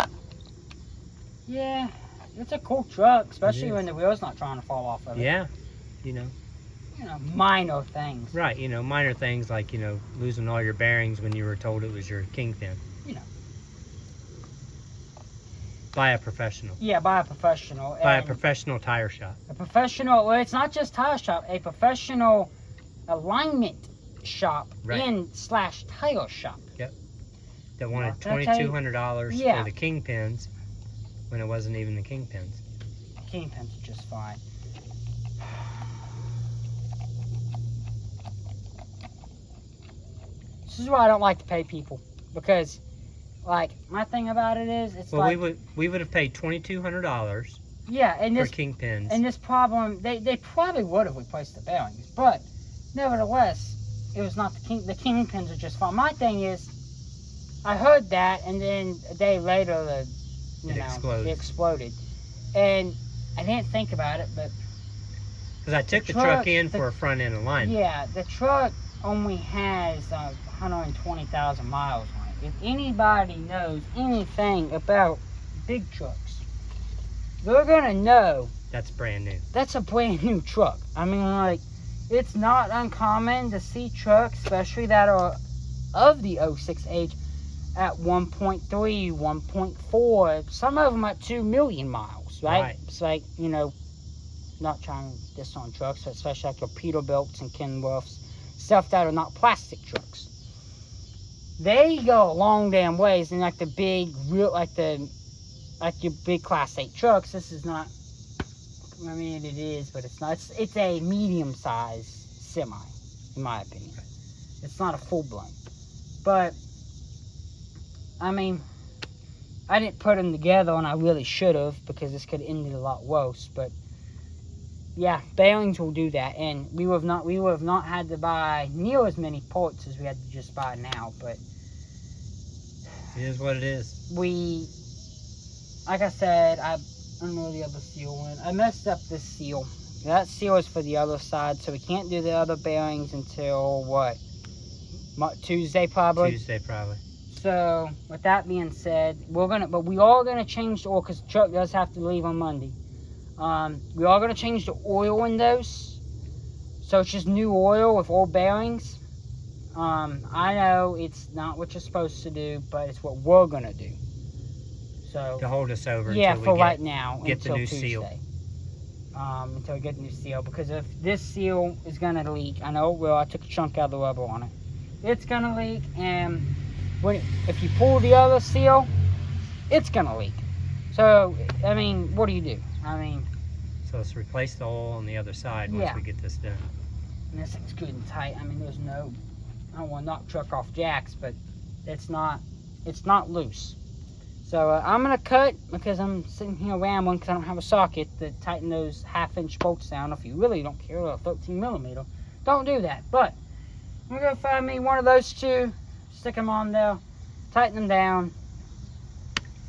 Yeah, it's a cool truck, especially is. when the wheel's not trying to fall off of it. Yeah. Minor things. Right, minor things like, losing all your bearings when you were told it was your kingpin. By a professional. Yeah, by a professional. By a and professional tire shop. a professional. Well, it's not just tire shop. A professional alignment shop Right. in / tire shop. That wanted Well, that's how you- $2,200 Yeah. for the kingpins when it wasn't even the kingpins. Kingpins are just fine. This is why I don't like to pay people, because, like, my thing about it is, it's Well, like, we would have paid $2,200 yeah, and for this kingpins. and this problem, they probably would have replaced the bearings, but nevertheless, it was not the kingpins are just fine. My thing is, I heard that, and then a day later, It it exploded, and I didn't think about it, but Because I took the truck- truck in the- for a front end alignment. yeah, the truck only has 120,000 miles on it. If anybody knows anything about big trucks, they're gonna know That's brand new. that's a brand new truck. I mean, like, it's not uncommon to see trucks, especially that are of the 06 age, at 1.3, 1.4, some of them at 2 million miles, right? Right. It's like, not trying to diss on trucks, but especially like your Peterbilts and Kenworths, stuff that are not plastic trucks. They go a long damn ways, and like the big, like your big Class 8 trucks, this is not, I mean, it is, but it's not, it's a medium-sized semi, in my opinion. It's not a full-blown. But I mean, I didn't put them together, and I really should have, because this could have ended a lot worse. But yeah, bearings will do that, and we would have not had to buy near as many parts as we had to just buy now. But It is what it is. we, like I said, I don't know where the other seal went. I messed up this seal. That seal is for the other side, so we can't do the other bearings until what? Tuesday probably. Tuesday, probably. So with that being said, we are gonna change the oil, because the truck does have to leave on Monday. We are gonna change the oil in those, so it's just new oil with old bearings. I know it's not what you're supposed to do, but it's what we're gonna do. So To hold us over yeah, until for we right now, get the until new Tuesday. seal. Until we get the new seal, because if this seal is gonna leak, I know it will. I took a chunk out of the rubber on it. It's gonna leak, and if you pull the other seal, it's gonna leak. So I mean, what do you do? I mean, So let's replace the oil on the other side once Yeah. we get this done. and this thing's good and tight. I mean, I don't want to knock the truck off jacks, but it's not loose. So I'm gonna cut, because I'm sitting here rambling because I don't have a socket to tighten those 1/2-inch bolts down. If you really don't care about 13mm, don't do that. But I'm gonna find me one of those two, stick them on there, tighten them down.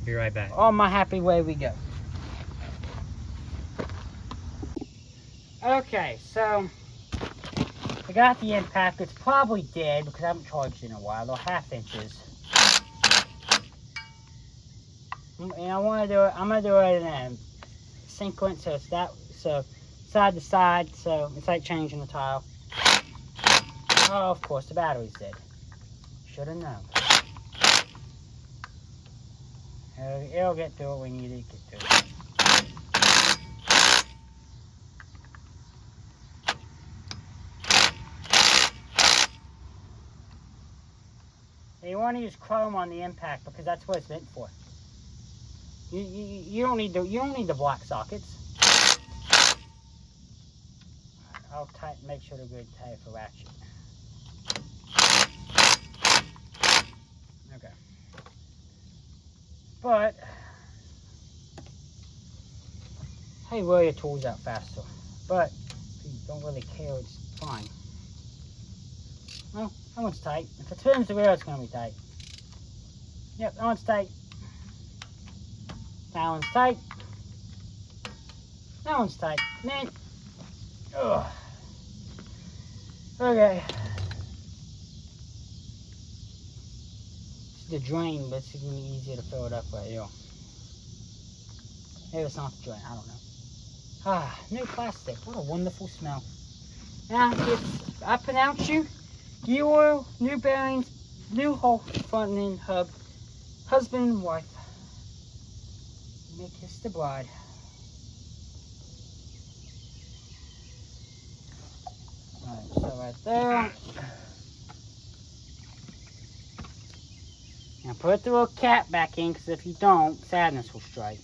Be right back. On my happy way we go. Okay, so I got the impact. It's probably dead because I haven't charged it in a while. They're 1/2 inches. And I want to do it. I'm gonna do it in a sequence, so it's so side to side. So it's like changing the tile. Oh, of course, the battery's dead. Should have known. It'll get through it when you need to get through it. And you want to use chrome on the impact, because that's what it's meant for. You don't need the black sockets. I'll make sure they're good tight for ratchet. Okay. But hey, wear your tools out faster. But if you don't really care, it's fine. Well, that one's tight. If it turns the rear, it's gonna be tight. Yep, that one's tight. That one's tight. That one's tight. Man. Ugh. Okay. It's the drain, but it's gonna be easier to fill it up right here. Maybe it's not the drain, I don't know. Ah, new plastic. What a wonderful smell. Now, if I pronounce you, gear oil, new bearings, new whole front and end hub, husband and wife. Make kiss the bride. Alright, so right there. Now put the little cap back in, because if you don't, sadness will strike.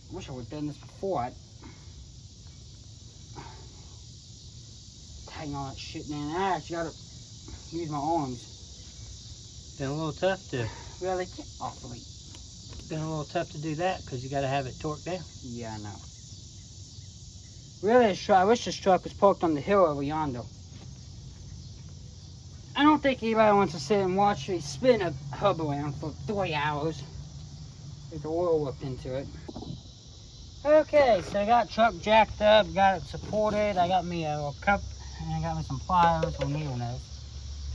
I wish I would have done this before. I'd tighten all that shit down. I actually gotta use my arms. Been a little tough to Really? Get off of me. been a little tough to do that because you got to have it torqued down. Yeah, I know. Really, I wish this truck was parked on the hill over yonder. I don't think anybody wants to sit and watch me spin a hub around for 3 hours. Get the oil whipped into it. Okay, so I got the truck jacked up, got it supported. I got me a little cup, and I got me some pliers or needle nose.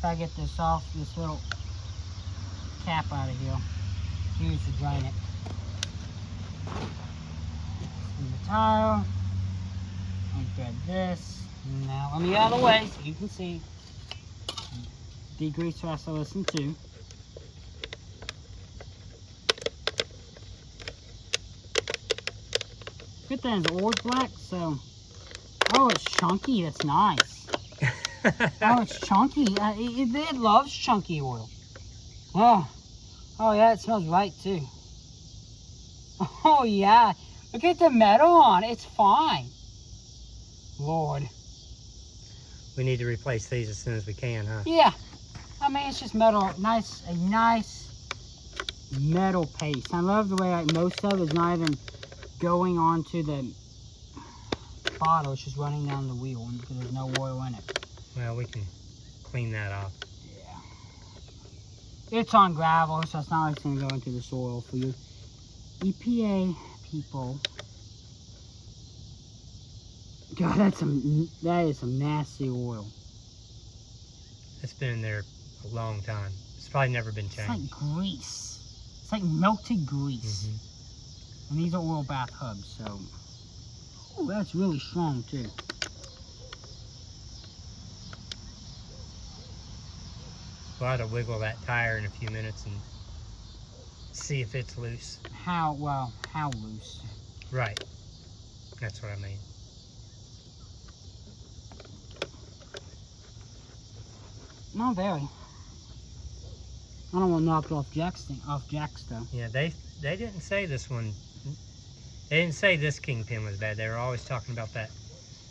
Try to get this off, this little cap out of here. Use to drain it. In the tile. Unthread this. Now let me get out of the way so you can see. Degreaser I still listen to. Good thing it's oil black, so. Oh, it's chunky. That's nice. Oh, it's chunky. It loves chunky oil. Oh yeah, it smells right too. Oh yeah, Look at the metal on it. It's fine. Lord. We need to replace these as soon as we can, huh? Yeah. I mean, it's just metal. A nice metal paste. I love the way like most of it is not even going onto the bottle. It's just running down the wheel because there's no oil in it. Well, we can clean that off. Yeah. It's on gravel, so it's not like it's going to go into the soil for you. EPA people. God, that is some nasty oil. It's been in there a long time. It's probably never been It's changed. like grease. It's like melted grease. And these are oil bath hubs, so. Ooh, that's really strong too. We'll have to wiggle that tire in a few minutes and see if it's loose. How loose? Right. That's what I mean. Not very. I don't want to knock it off jacks though. Yeah, they didn't say this one. They didn't say this kingpin was bad. They were always talking about that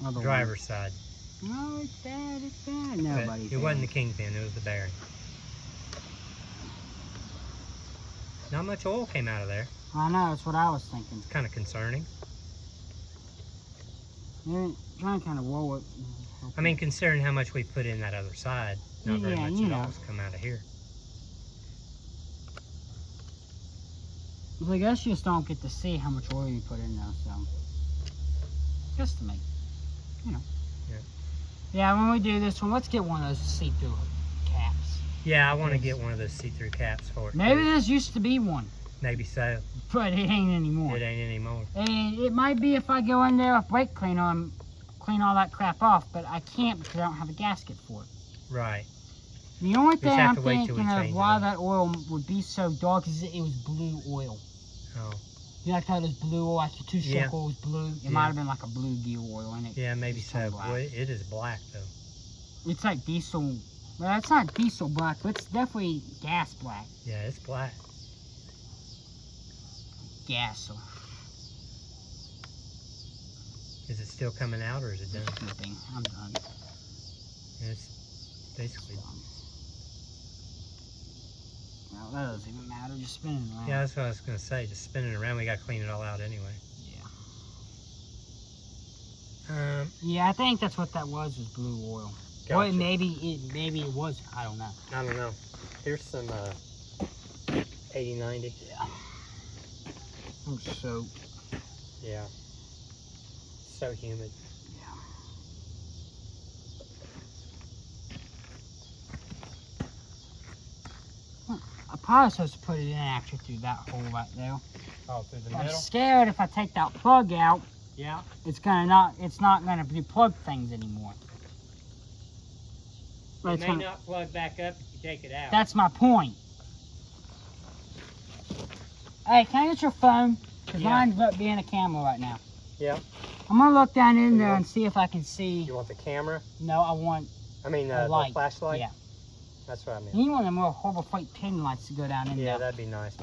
Other driver's side. one. No, it's bad. It's bad. But Nobody's it wasn't the kingpin. It was the bearing. Not much oil came out of there. I know. That's what I was thinking. It's kind of concerning. Yeah, trying to kind of roll it. I mean, considering how much we put in that other side, not very Yeah, much you at know. all has come out of here. I guess you just don't get to see how much oil you put in though, so. Just to make, you know. Yeah. Yeah, when we do this one, let's get one of those see-through caps. Yeah, I want to Yes. get one of those see-through caps for it. Maybe too. this used to be one, Maybe so. but it ain't anymore. It ain't anymore. And it might be if I go in there with brake cleaner and clean all that crap off, but I can't because I don't have a gasket for it. Right. The only just thing have I'm to wait till we thinking of change why it up. that oil would be so dark is it was blue oil. Oh. You like how there's blue oil, like the two Yeah. circles blue? It Yeah. might have been like a blue gear oil in it. Yeah, maybe It's so. so black. Boy, it is black though. It's like diesel. Well, it's not diesel black, but it's definitely gas black. Yeah, it's black. Gas. Is it still coming out or is it done? Nothing. I'm done. It's basically. Well, that doesn't even matter. Just spinning around. Yeah, that's what I was gonna say. Just spinning around, we gotta clean it all out anyway. Yeah. Yeah, I think that's what that was blue oil. Or Gotcha. maybe it was. I don't know. I don't know. Here's some 80/90. Yeah. I'm so. Yeah. So humid. Yeah. I probably supposed to put it in actually through that hole right there. Oh, through the I'm middle? scared if I take that plug out, Yeah. it's not gonna be plug things anymore. But It it's may gonna, not plug back up if you take it out. that's my point. Hey, can I get your phone? Because Yeah. mine's not being a camera right now. Yeah. I'm gonna look down in You there want- and see if I can see. You want the camera? No, I want. I mean, A the light. flashlight? Yeah. That's what I mean. You need one of them little Harbor Freight pin lights to go down in Yeah, there. that'd be nice.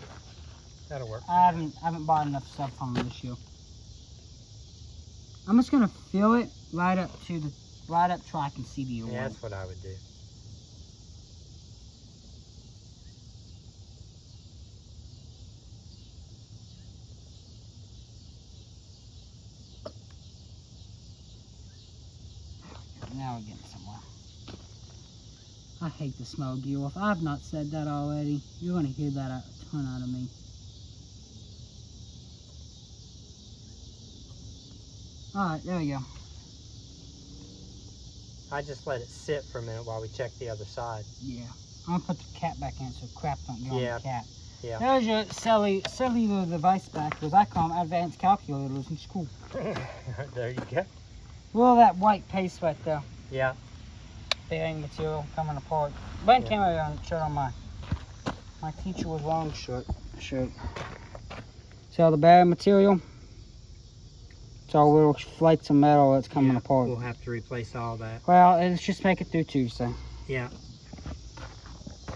That'll work. I haven't bought enough stuff from them this year. I'm just gonna fill it right up till I can see the oil. Yeah, that's what I would do. Now we're getting somewhere. I hate the smell of gear off. I've not said that already. You're gonna hear that a ton out of me. Alright, there we go. I just let it sit for a minute while we check the other side. Yeah. I'm gonna put the cap back in so crap don't get Yeah. on the cap. Yeah. There's your cellular device back, because I call them advanced calculators in school. There you go. Well, that white paste right there. Yeah. Bearing material coming apart. Ben Yeah. came over and showed on my teacher was wearing shirt. See all the bearing material? It's all little flakes of metal that's coming Yeah, apart. We'll have to replace all that. Well, let's just make it through Tuesday. Yeah.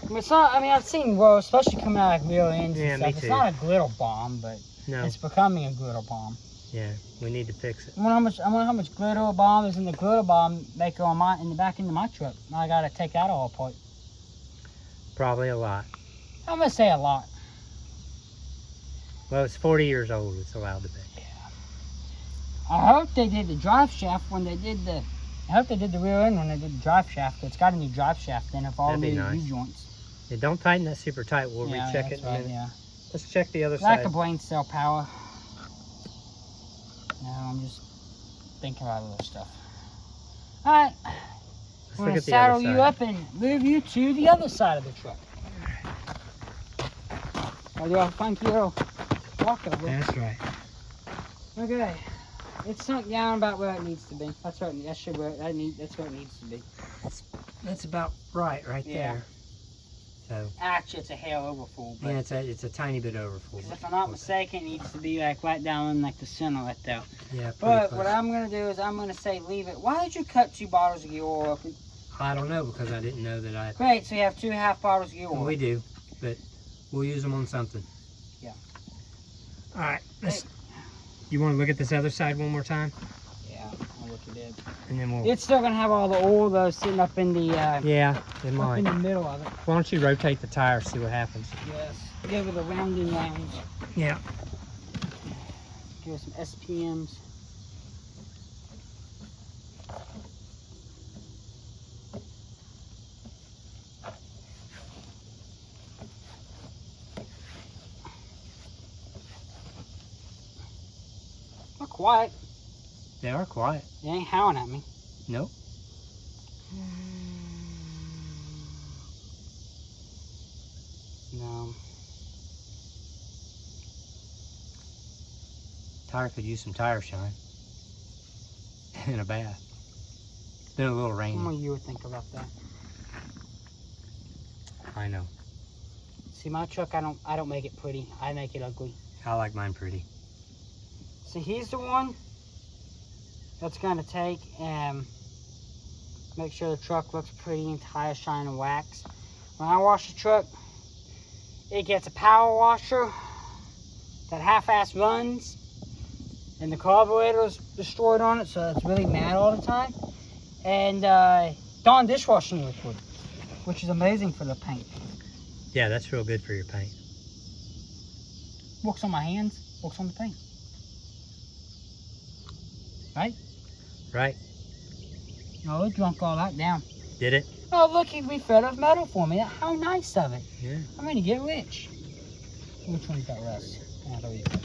I mean, it's not, I mean, I've seen especially coming out of real ends Yeah, and me stuff. It's too. not a glitter bomb, but No. it's becoming a glitter bomb. Yeah, we need to fix it. I wonder how much glitter bomb is in the glitter bomb maker on in the back end of my truck. I gotta take that all apart. Probably a lot. I'm gonna say a lot. Well, it's 40 years old. It's allowed to be. I hope they did the drive shaft when they did the. I hope they did the rear end when they did the drive shaft. It's got a new drive shaft in it for all That'd be the nice. U-joints. Yeah, don't tighten that super tight. We'll Yeah, recheck that's it in a right, minute. yeah. Let's check the other Lack side. of brain cell power. No, I'm just thinking about little stuff. Alright, Let's I'm look gonna at the saddle other you side. up and move you to the other side of the truck. I'll do a funky little walk over. That's right. Okay. It's sunk down about where it needs to be. That's where it, that's where it needs to be. That's about right Yeah. there. So, Actually, it's a hair overfull. But yeah, it's a tiny bit overfull. 'cause if I'm not mistaken, it needs to be like right down in like the center right there. Yeah, pretty But close. what I'm gonna do is I'm gonna say leave it. Why did you cut 2 bottles of gear oil up? I don't know because I didn't know that I. Great, so you have 2 half bottles of gear oil. Well, we do, but we'll use them on something. Yeah. All right. You want to look at this other side one more time, Yeah, I'll look at it. and then we'll. It's still gonna have all the oil though sitting up in the Yeah, it up in might. the middle of it. Why don't you rotate the tire, see what happens? Yes. Give it a round and round. Yeah. Give it some SPMs. They're quiet. They are quiet. They ain't howling at me. Nope. No. Tire could use some tire shine. And a bath. Been a little rainy. Only you would think about that. I know. See, my truck, I don't make it pretty. I make it ugly. I like mine pretty. See, he's the one that's gonna take and make sure the truck looks pretty and tire shine and wax. When I wash the truck, it gets a power washer that half-ass runs, and the carburetor's destroyed on it, so it's really mad all the time. And Dawn dishwashing liquid, which is amazing for the paint. Yeah, that's real good for your paint. Works on my hands, works on the paint. Right? Right? Oh, it drunk all that down. Did it? Oh, look, he refilled up metal for me. How nice of it. Yeah. I'm gonna get rich. Which one's got rust? Oh, there we go.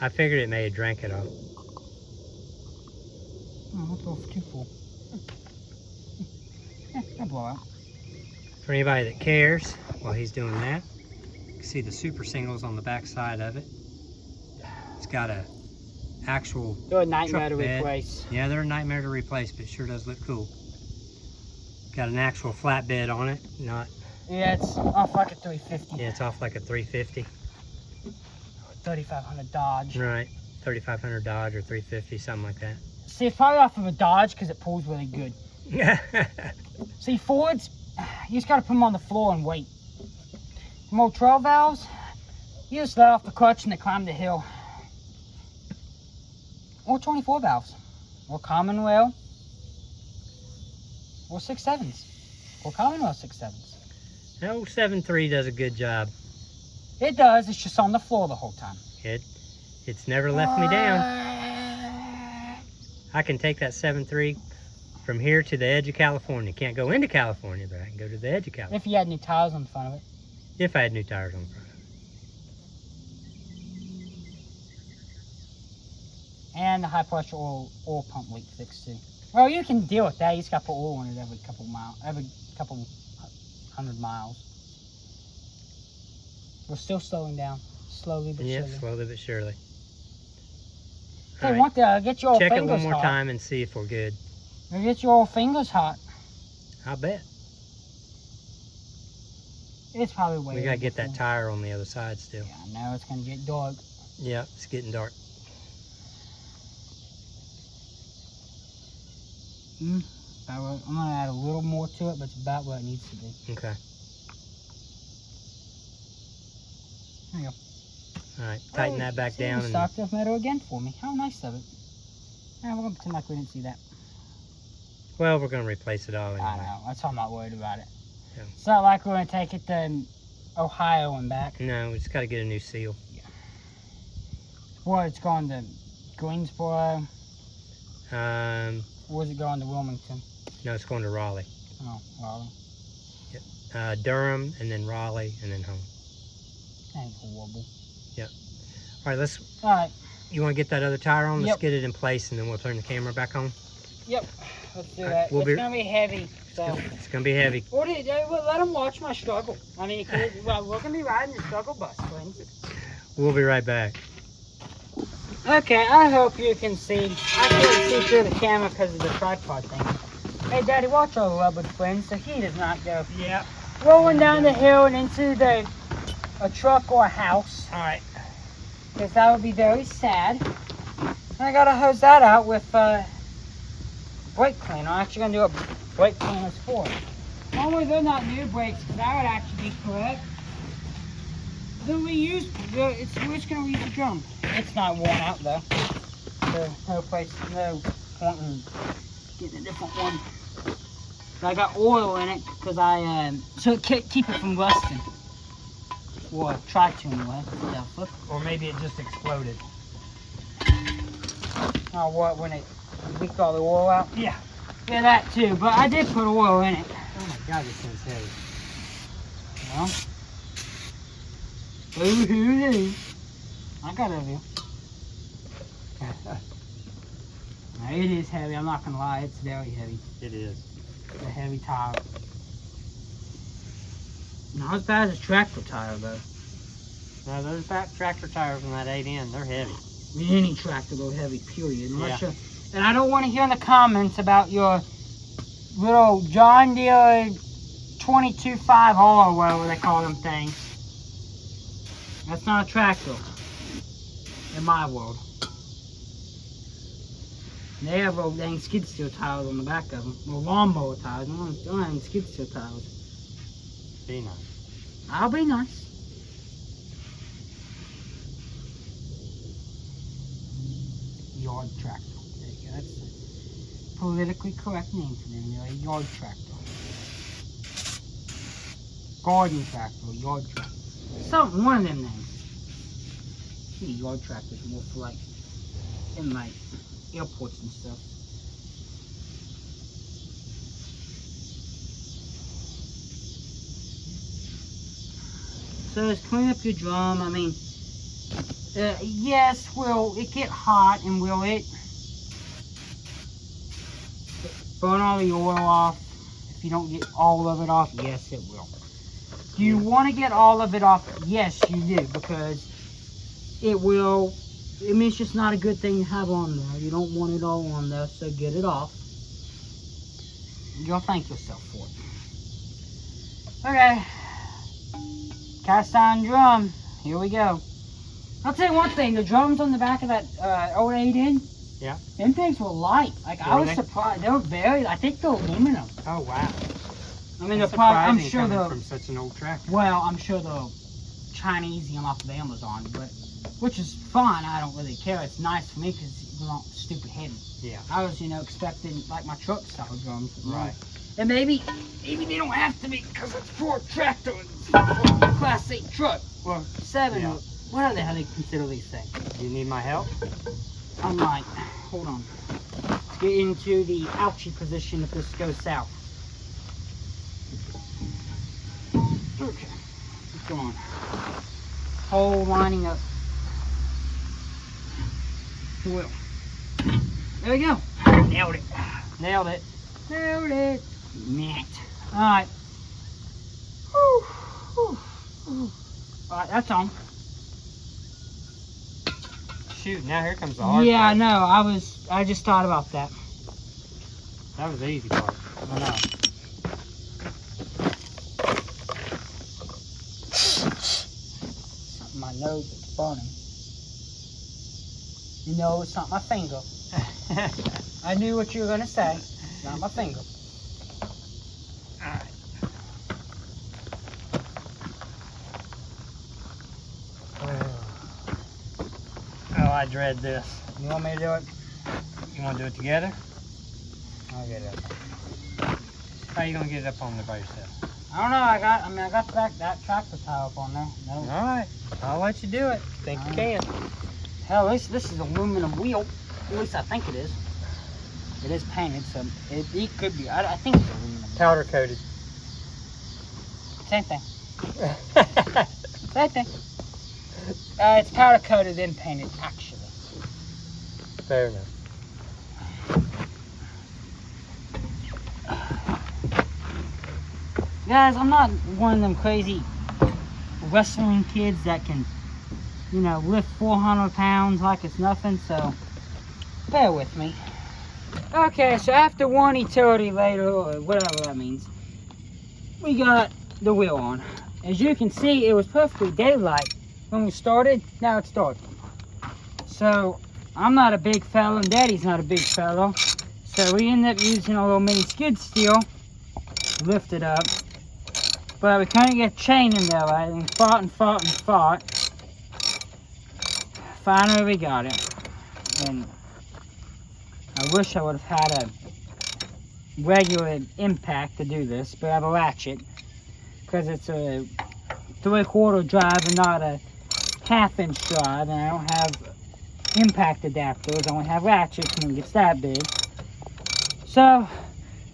I figured it may have drank it all. Oh, that's all too full. Yeah, I'll blow out. For anybody that cares, while he's doing that, you can see the super singles on the back side of it. It's got a actual, They're a nightmare to Truck bed. replace. yeah, they're a nightmare to replace, but it sure does look cool. Got an actual flatbed on it, not, Yeah, it's off like a 350. yeah, it's off like a 350. 3500 Dodge. Right, 3500 Dodge or 350, something like that. See, it's probably off of a Dodge because it pulls really good. See, Fords, you just gotta put them on the floor and wait. Them old 12 valves, you just let off the clutch and they climb the hill. Or 24 valves. Or Commonwealth. Or 6.7s. Or Commonwealth 6.7s. The old 7.3 does a good job. It does, it's just on the floor the whole time. It's never left me down. I can take that 7.3 from here to the edge of California. Can't go into California, but I can go to the edge of California. If you had any tires on the front of it. If I had new tires on the front. And the high pressure oil pump leak fixed too. Well, you can deal with that. You just gotta put oil in it every couple hundred miles. We're still slowing down, slowly but Yeah, surely. slowly but surely. Hey, All right. want to get your old Check it fingers one more hot. time and see if we're good. Get your old fingers hot. I bet. It's probably way. We gotta get that overfull. tire on the other side still. Yeah, I know it's gonna get dark. Yeah, it's getting dark. I'm gonna add a little more to it, but it's about where it needs to be. Okay. There you go. All right, tighten that back down. And Stocked off metal again for me. How nice of it. Yeah, we're gonna pretend like we didn't see that. well, we're gonna replace it all anyway. I know. That's why I'm not worried about it. Yeah. It's not like we're gonna take it to Ohio and back. No, we just got to get a new seal. Well, it's going to Greensboro. No, Or is it going to Wilmington? it's going to Raleigh. Oh, Raleigh. Durham, and then Raleigh, and then home. Ain't horrible. All right, All right. you want to get that other tire on? Let's Yep. get it in place, and then we'll turn the camera back on. Yep. Let's do All right, that. we'll It's be- gonna be heavy. So. It's going to be heavy. Let them watch my struggle. I mean, well, we're gonna be riding the struggle bus, friends. We'll be right back. Okay, I hope you can see. I can't see through the camera because of the tripod thing. Hey, Daddy, watch our rubber, friends, so he does not go Yeah. rolling down the hill and into a truck or a house, All right. because that would be very sad. And I gotta hose that out with brake cleaner. I'm actually gonna do a brake cleaner for it. Only they're not new brakes, because that would actually be correct. Then we're just gonna reuse the drum. It's not worn out though. So no point in getting a different one. But I got oil in it because so it can't keep it from rusting. Or try to anyway. Yeah, flip. Or maybe it just exploded. Oh, what, when it leaked all the oil out? Yeah. Yeah, that too. But I did put oil in it. Oh my God, this thing's heavy. Well. Ooh, I got it here. Now, it is heavy, I'm not gonna lie, it's very heavy. It is. It's a heavy tire. Not as bad as a tractor tire though. Now those back tractor tires on that 8N, they're heavy. Any tractor go heavy, period. Unless Yeah. you're, and I don't want to hear in the comments about your little John Deere 22.5R or whatever they call them things. That's not a tractor. In my world. They have old dang skid steer tires on the back of them. Well, lawnmower tires. Don't have any skid steer tires. Be nice. I'll be nice. Yard tractor. There you go. That's the politically correct name for them. They're a yard tractor. Garden tractor, yard tractor. Something, one of them names. I think yard tractors more for like in like airports and stuff. So just clean up your drum. I mean, yes, will it get hot and will it burn all the oil off? If you don't get all of it off, yes, it will. Do you want to get all of it off? Yes, you do, because it will. I mean, it's just not a good thing to have on there. You don't want it all on there, so get it off. You'll thank yourself for it. Okay. Cast iron drum. Here we go. I'll tell you one thing. The drums on the back of that old 8N. Yeah. Them things were light. Like, I Were was they? surprised. They were very. I think they're aluminum. Oh wow. I mean, That's they're probably. I'm surprising sure coming they're. from such an old tractor. Well, I'm sure they're Chinese and off of Amazon, but which is fine. I don't really care. It's nice for me because they're not stupid heavy. Yeah. I was, expecting like my truck style drums. Right. And maybe they don't have to be because it's for a tractor, it's for a Class 8 truck or 7. Yeah. Or whatever the hell they consider these things. Do you need my help? I'm like, hold on. Let's get into the ouchie position if this goes south. Okay, come on. Hole lining up. Well, there we go. Nailed it. Nailed it. Nailed it. Matt. Alright. Alright, that's on. Shoot, now here comes the hard Yeah, I part. know. I just thought about that. That was the easy part. I know. Something in my nose that's burning. No, it's not my finger. I knew what you were gonna say. It's not my finger. Alright. I dread this. You want me to do it? You want to do it together? I'll get it up. How you gonna get it up on there by yourself? I don't know. I got that tractor tire up on there. No. All right, I'll let you do it. Think you can? Hell, this is aluminum wheel. At least I think it is. It is painted, so it could be. I think it's aluminum. Powder coated. Same thing. Same thing. It's powder coated then painted, actually. Fair enough. Guys, I'm not one of them crazy wrestling kids that can, you know, lift 400 pounds like it's nothing, so bear with me. Okay, so after one eternity later, or whatever that means, we got the wheel on. As you can see, it was perfectly daylight when we started. Now it's dark. So, I'm not a big fella, and Daddy's not a big fella. So we ended up using a little mini skid steer, lift it up. But we couldn't get chain in there, right? And fought and fought and fought. Finally we got it. And I wish I would have had a regular impact to do this, but I have a ratchet. Because it's a 3/4 drive and not a 1/2 inch drive, and I don't have impact adapters. I only have ratchets when it gets that big. So,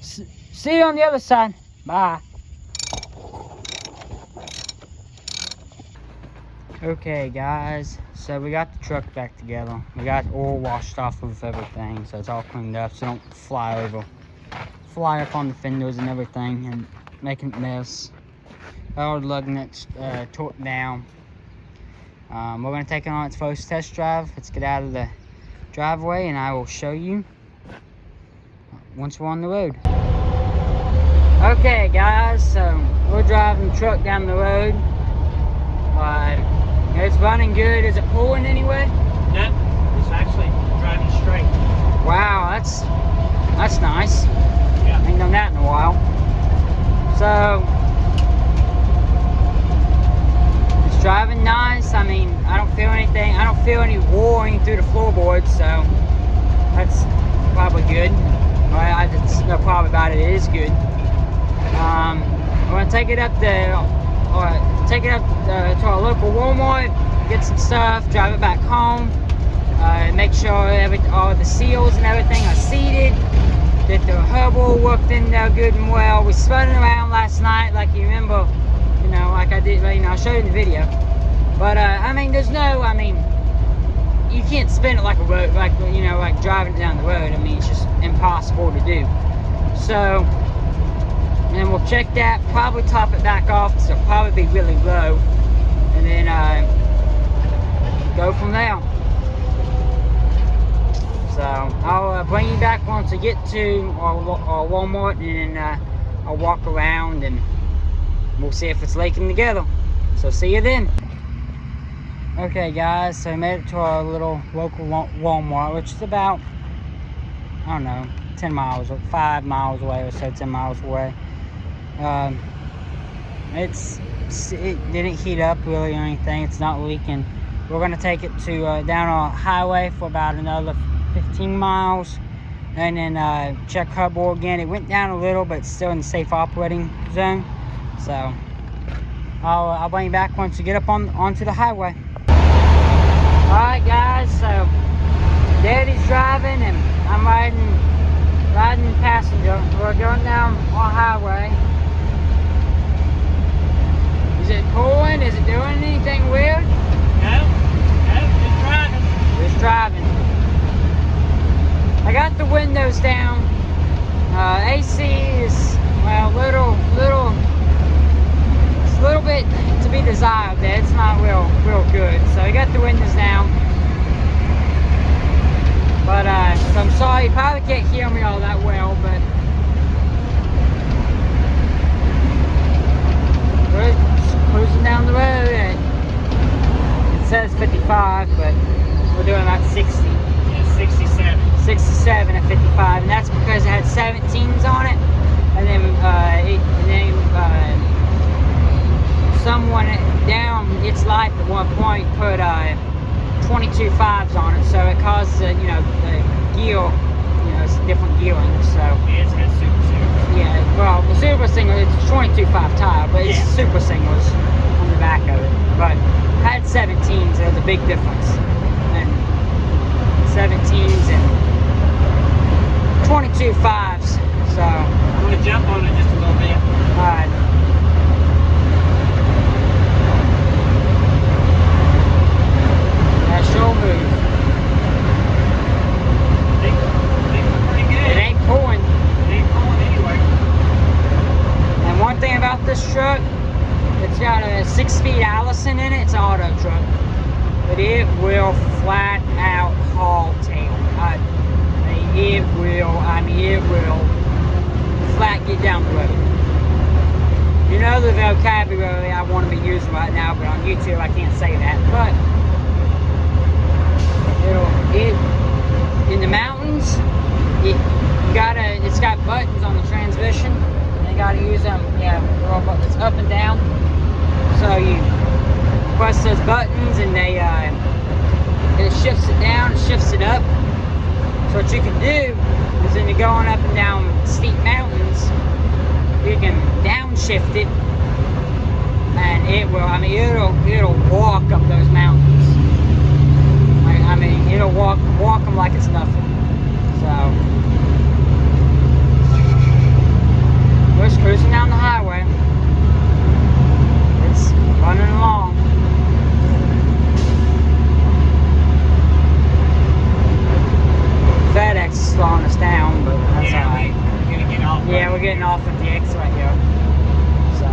see you on the other side. Bye. Okay guys, so we got the truck back together. We got oil washed off of everything, so it's all cleaned up so don't fly up on the fenders and everything and making a mess. All the lug nuts torqued down. We're gonna take it on its first test drive. Let's get out of the driveway and I will show you once we're on the road. Okay guys, so we're driving the truck down the road. It's running good. Is it pulling anyway? No, it's actually driving straight. Wow, that's nice. Yeah. Ain't done that in a while. So it's driving nice. I mean, I don't feel anything. I don't feel any roaring through the floorboards, so that's probably good. Well, there's no problem about it. It is good. I'm gonna take it up to our local Walmart, get some stuff, drive it back home, make sure all the seals and everything are seated, that the hub oil worked in there good and well. We spun it around last night, like you remember, you know, like I did, you know, I showed you in the video. But I mean, you can't spin it like a road, like, you know, like driving it down the road. I mean, it's just impossible to do. So. And we'll check that, probably top it back off, so it'll probably be really low. And then go from there. So I'll bring you back once I get to our Walmart, and then I'll walk around and we'll see if it's linking together. So see you then. Okay guys, so I made it to our little local Walmart, which is about, I don't know, 10 miles or 5 miles away or so, 10 miles away. It didn't heat up really or anything. It's not leaking. We're gonna take it to down our highway for about another 15 miles, and then check hub oil again. It went down a little, but it's still in the safe operating zone. So I'll bring you back once we get up onto the highway. All right, guys. So Daddy's driving and I'm riding passenger. We're going down our highway. Is it pulling? Is it doing anything weird? No, just driving. Just driving. I got the windows down. AC is, well, it's a little bit to be desired there. It's not real good. So I got the windows down. But so I'm sorry, you probably can't hear me all that well, but we're just cruising down the road and it says 55, but we're doing about 60. Yeah, 67. 67 at 55, and that's because it had 17s on it, and then someone down its life at one point put 22 5s on it, so it causes the gill, it's different gearing. So It's got super singles. yeah, well, the super single, it's 22 5 tire, but it's Yeah. super singles on the back of it. But I had 17s, there's a big difference. And 17s and 22 5s. So, I'm gonna jump on it just a little bit. alright. That sure move. They look pretty good. It ain't pulling. It ain't pulling anyway. And one thing about this truck, it's got a 6-speed Allison in it. It's an auto truck, but it will flat out haul tail. It will flat get down the road. You know the vocabulary I want to be using right now, but on YouTube I can't say that. But in the mountains, it's got buttons on the transmission. You gotta use them, it's up and down. So you press those buttons and it shifts it down, it shifts it up. So what you can do is when you're going up and down steep mountains, you can downshift it, and it'll walk up those mountains. It'll walk them like it's nothing. So we're cruising down the highway. It's running along. FedEx is slowing us down, but that's Yeah, alright. we're gonna get off. Yeah, we're getting off at the exit right here. So,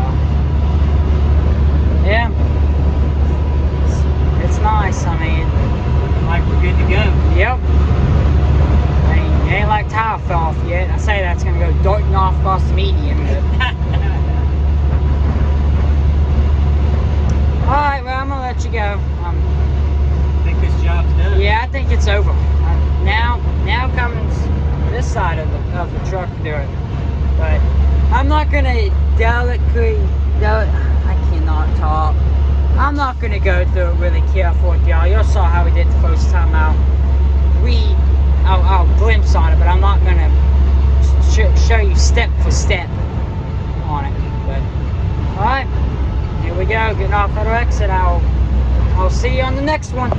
yeah. It's nice. Like we're good to go. Yep. It ain't like tire fell off yet. I say that's gonna go darting off across the median. Alright, well, I'm gonna let you go. I think this job's done. Yeah, I think it's over. Now comes this side of the truck to do it. But I'm not gonna I cannot talk. I'm not gonna go through it really careful with y'all. You saw how we did the first time out. I'll glimpse on it, but I'm not gonna show you step for step on it. But all right, here we go. Getting off at our exit. I'll see you on the next one.